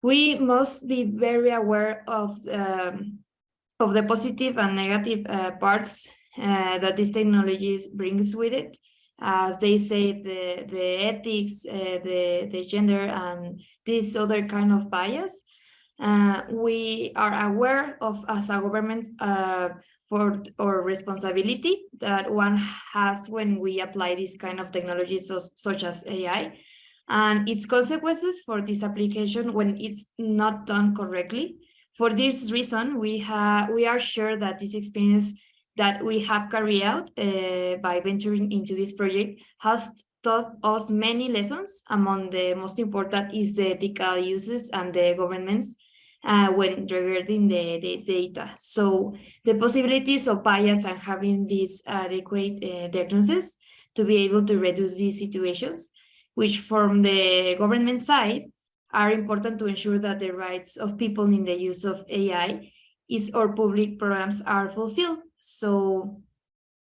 we must be very aware of the positive and negative parts that these technologies brings with it. As they say, the ethics, the gender, and this other kind of bias. We are aware of, as a government, for our responsibility that one has when we apply this kind of technologies such as AI, and its consequences for this application when it's not done correctly. For this reason, we are sure that this experience that we have carried out by venturing into this project has taught us many lessons. Among the most important is the ethical uses and the governments when regarding the data. So the possibilities of bias and having this adequate diagnosis to be able to reduce these situations, which from the government side are important to ensure that the rights of people in the use of AI or public programs are fulfilled. So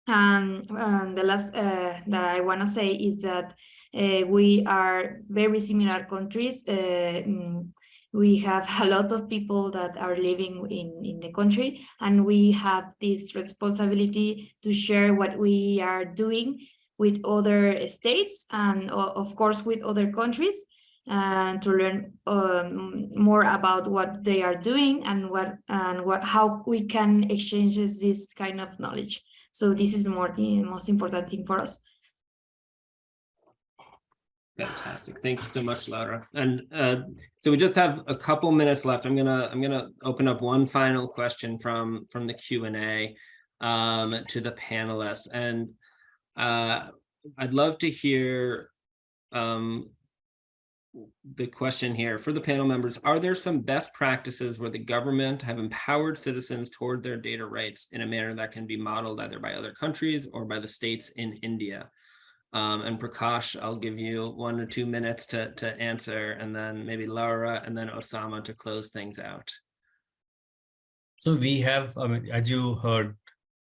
the last that I want to say is that we are very similar countries. We have a lot of people that are living in the country, and we have this responsibility to share what we are doing with other states and of course with other countries, and to learn more about what they are doing and how we can exchange this kind of knowledge. So this is the most important thing for us. Fantastic. Thank you so much, Laura. And so we just have a couple minutes left. I'm gonna open up one final question from the Q&A to the panelists, and I'd love to hear the question here for the panel members. Are there some best practices where the government have empowered citizens toward their data rights in a manner that can be modeled either by other countries or by the states in India? And Prakash, I'll give you 1 or 2 minutes to answer, and then maybe Laura and then Osama to close things out. So we have, as you heard,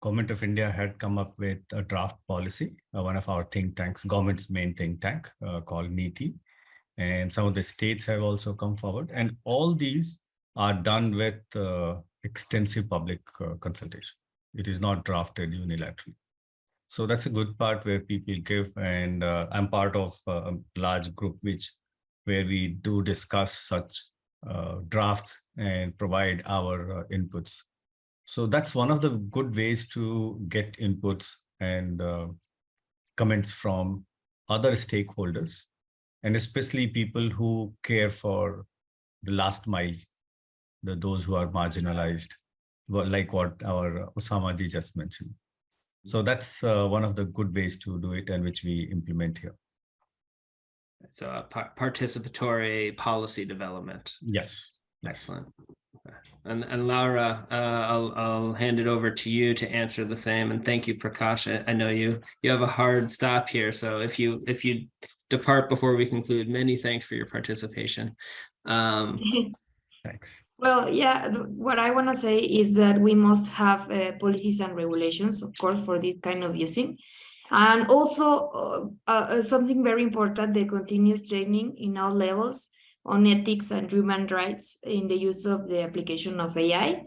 Government of India had come up with a draft policy, one of our think tanks, government's main think tank called NITI. And some of the states have also come forward, and all these are done with extensive public consultation. It is not drafted unilaterally. So that's a good part where people give, and I'm part of a large group where we do discuss such drafts and provide our inputs. So that's one of the good ways to get inputs and comments from other stakeholders, and especially people who care for the last mile, those who are marginalized, like what our Osama ji just mentioned. So that's one of the good ways to do it, and which we implement here. So participatory policy development. Yes. Excellent. Okay. And Laura, I'll hand it over to you to answer the same. And thank you, Prakash. I know you have a hard stop here, so if you depart before we conclude, many thanks for your participation. Thanks. Well, yeah, what I want to say is that we must have policies and regulations, of course, for this kind of using. And also something very important, the continuous training in all levels on ethics and human rights in the use of the application of AI,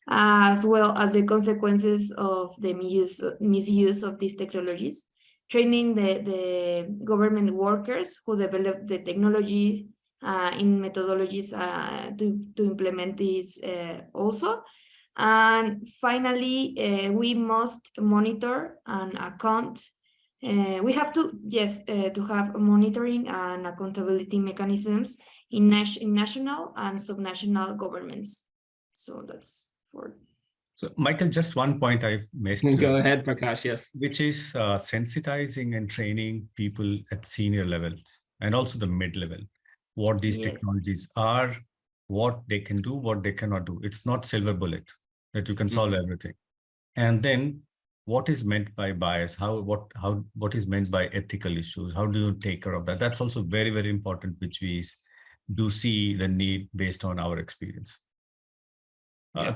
as well as the consequences of the misuse of these technologies, training the government workers who develop the technology in methodologies to implement this also. And finally, we must monitor and account. We have to, yes, to have monitoring and accountability mechanisms in national and subnational governments. So that's for. So Michael, just one point I missed. Go ahead, Prakash, yes. Which is sensitizing and training people at senior level and also the mid-level, what these technologies are, what they can do, what they cannot do. It's not silver bullet that you can solve everything. And then what is meant by bias, what is meant by ethical issues, how do you take care of that? That's also very, very important, which we do see the need based on our experience.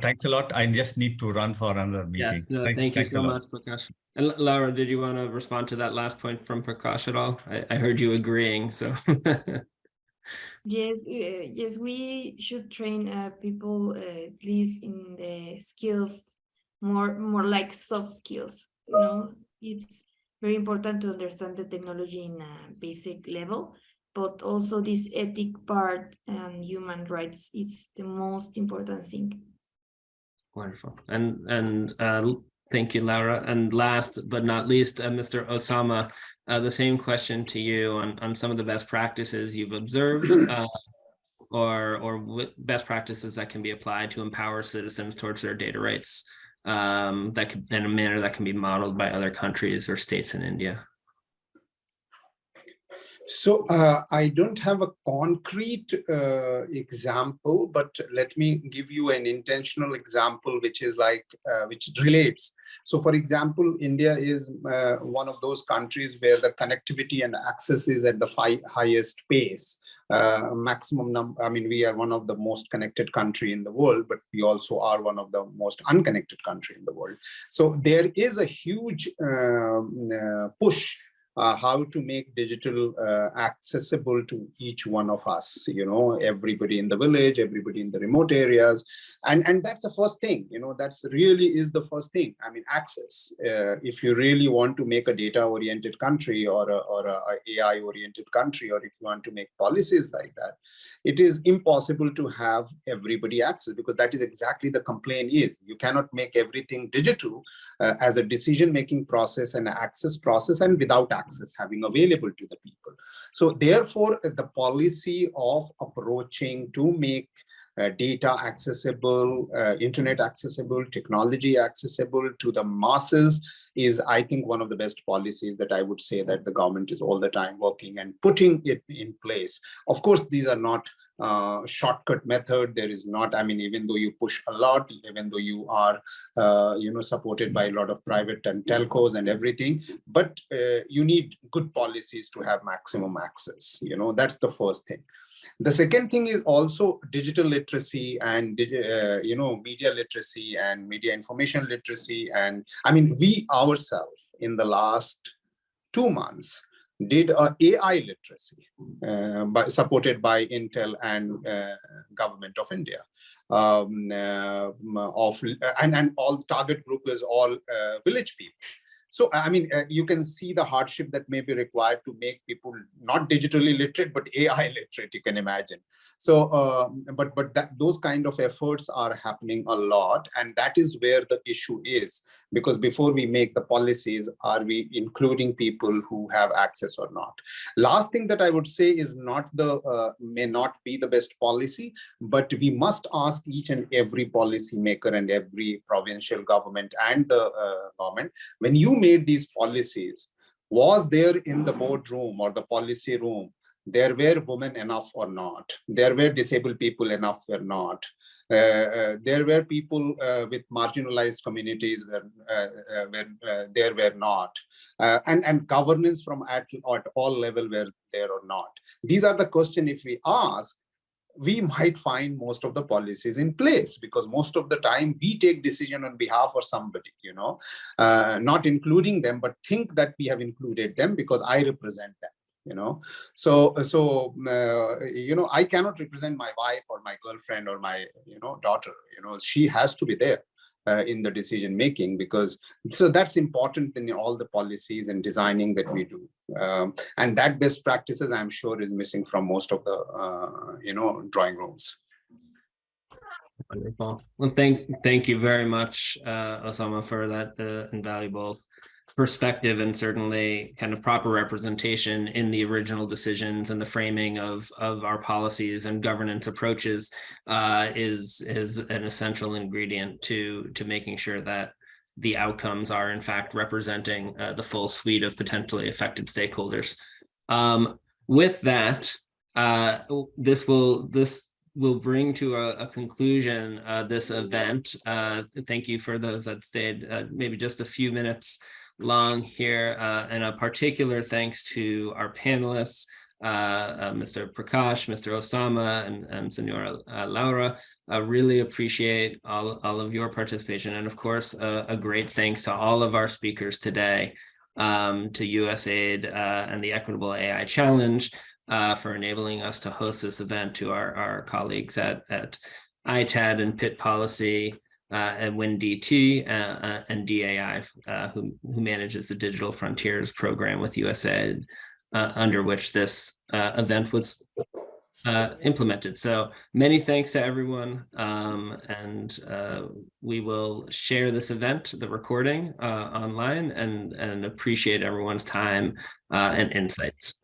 Thanks a lot. I just need to run for another meeting. Yes, no, thank you so much, Prakash. And Laura, did you want to respond to that last point from Prakash at all? I heard you agreeing, so. Yes, yes, we should train people at least in the skills, more like soft skills. You know, it's very important to understand the technology in a basic level, but also this ethic part and human rights is the most important thing. Wonderful. And thank you, Laura. And last but not least, Mr. Osama, the same question to you on some of the best practices you've observed or best practices that can be applied to empower citizens towards their data rights that could, in a manner that can be modeled by other countries or states in India. So I don't have a concrete example, but let me give you an intentional example, which is like, which relates. So for example, India is one of those countries where the connectivity and access is at the highest pace. Maximum number, I mean, we are one of the most connected country in the world, but we also are one of the most unconnected country in the world. So there is a huge push how to make digital accessible to each one of us, you know, everybody in the village, everybody in the remote areas. And that's the first thing, you know, that's really is the first thing. I mean, access. If you really want to make a data-oriented country or a AI-oriented country, or if you want to make policies like that, it is impossible to have everybody access, because that is exactly the complaint is. You cannot make everything digital as a decision-making process and access process, and without access having available to the people. So therefore, the policy of approaching to make data accessible, internet accessible, technology accessible to the masses is, I think, one of the best policies that I would say that the government is all the time working and putting it in place. Of course, these are not shortcut method. There is not, I mean, even though you push a lot, even though you are, you know, supported by a lot of private and telcos and everything, but you need good policies to have maximum access. You know, that's the first thing. The second thing is also digital literacy and, you know, media literacy and media information literacy. And I mean, we ourselves in the last 2 months did a AI literacy supported by Intel and government of India. And all target group is all village people. So, I mean, you can see the hardship that may be required to make people not digitally literate, but AI literate, you can imagine. So, but those kind of efforts are happening a lot. And that is where the issue is, because before we make the policies, are we including people who have access or not? Last thing that I would say is may not be the best policy, but we must ask each and every policy maker and every provincial government and the government, when you made these policies, was there in the boardroom or the policy room There were women enough or not. There were disabled people enough or not. There were people with marginalized communities where there were not. And governance from at all level were there or not. These are the questions if we ask, we might find most of the policies in place, because most of the time we take decision on behalf of somebody, not including them, but think that we have included them because I represent them, So I cannot represent my wife or my girlfriend or my, daughter, she has to be there in the decision making, because so that's important in all the policies and designing that we do. And that best practices, I'm sure, is missing from most of the drawing rooms. Wonderful. Well, thank you very much, Osama, for that invaluable perspective, and certainly kind of proper representation in the original decisions and the framing of our policies and governance approaches is an essential ingredient to making sure that the outcomes are in fact representing the full suite of potentially affected stakeholders. With that, this will bring to a conclusion this event. Thank you for those that stayed maybe just a few minutes long here, and a particular thanks to our panelists, Mr. Prakash, Mr. Osama, and Senora Laura. I really appreciate all of your participation, and of course, a great thanks to all of our speakers today, to USAID and the Equitable AI Challenge for enabling us to host this event, to our colleagues at Itad and PIT Policy, and WIN-DT and DAI, who manages the Digital Frontiers program with USAID, under which this event was implemented. So many thanks to everyone, and we will share this event, the recording, online, and appreciate everyone's time and insights.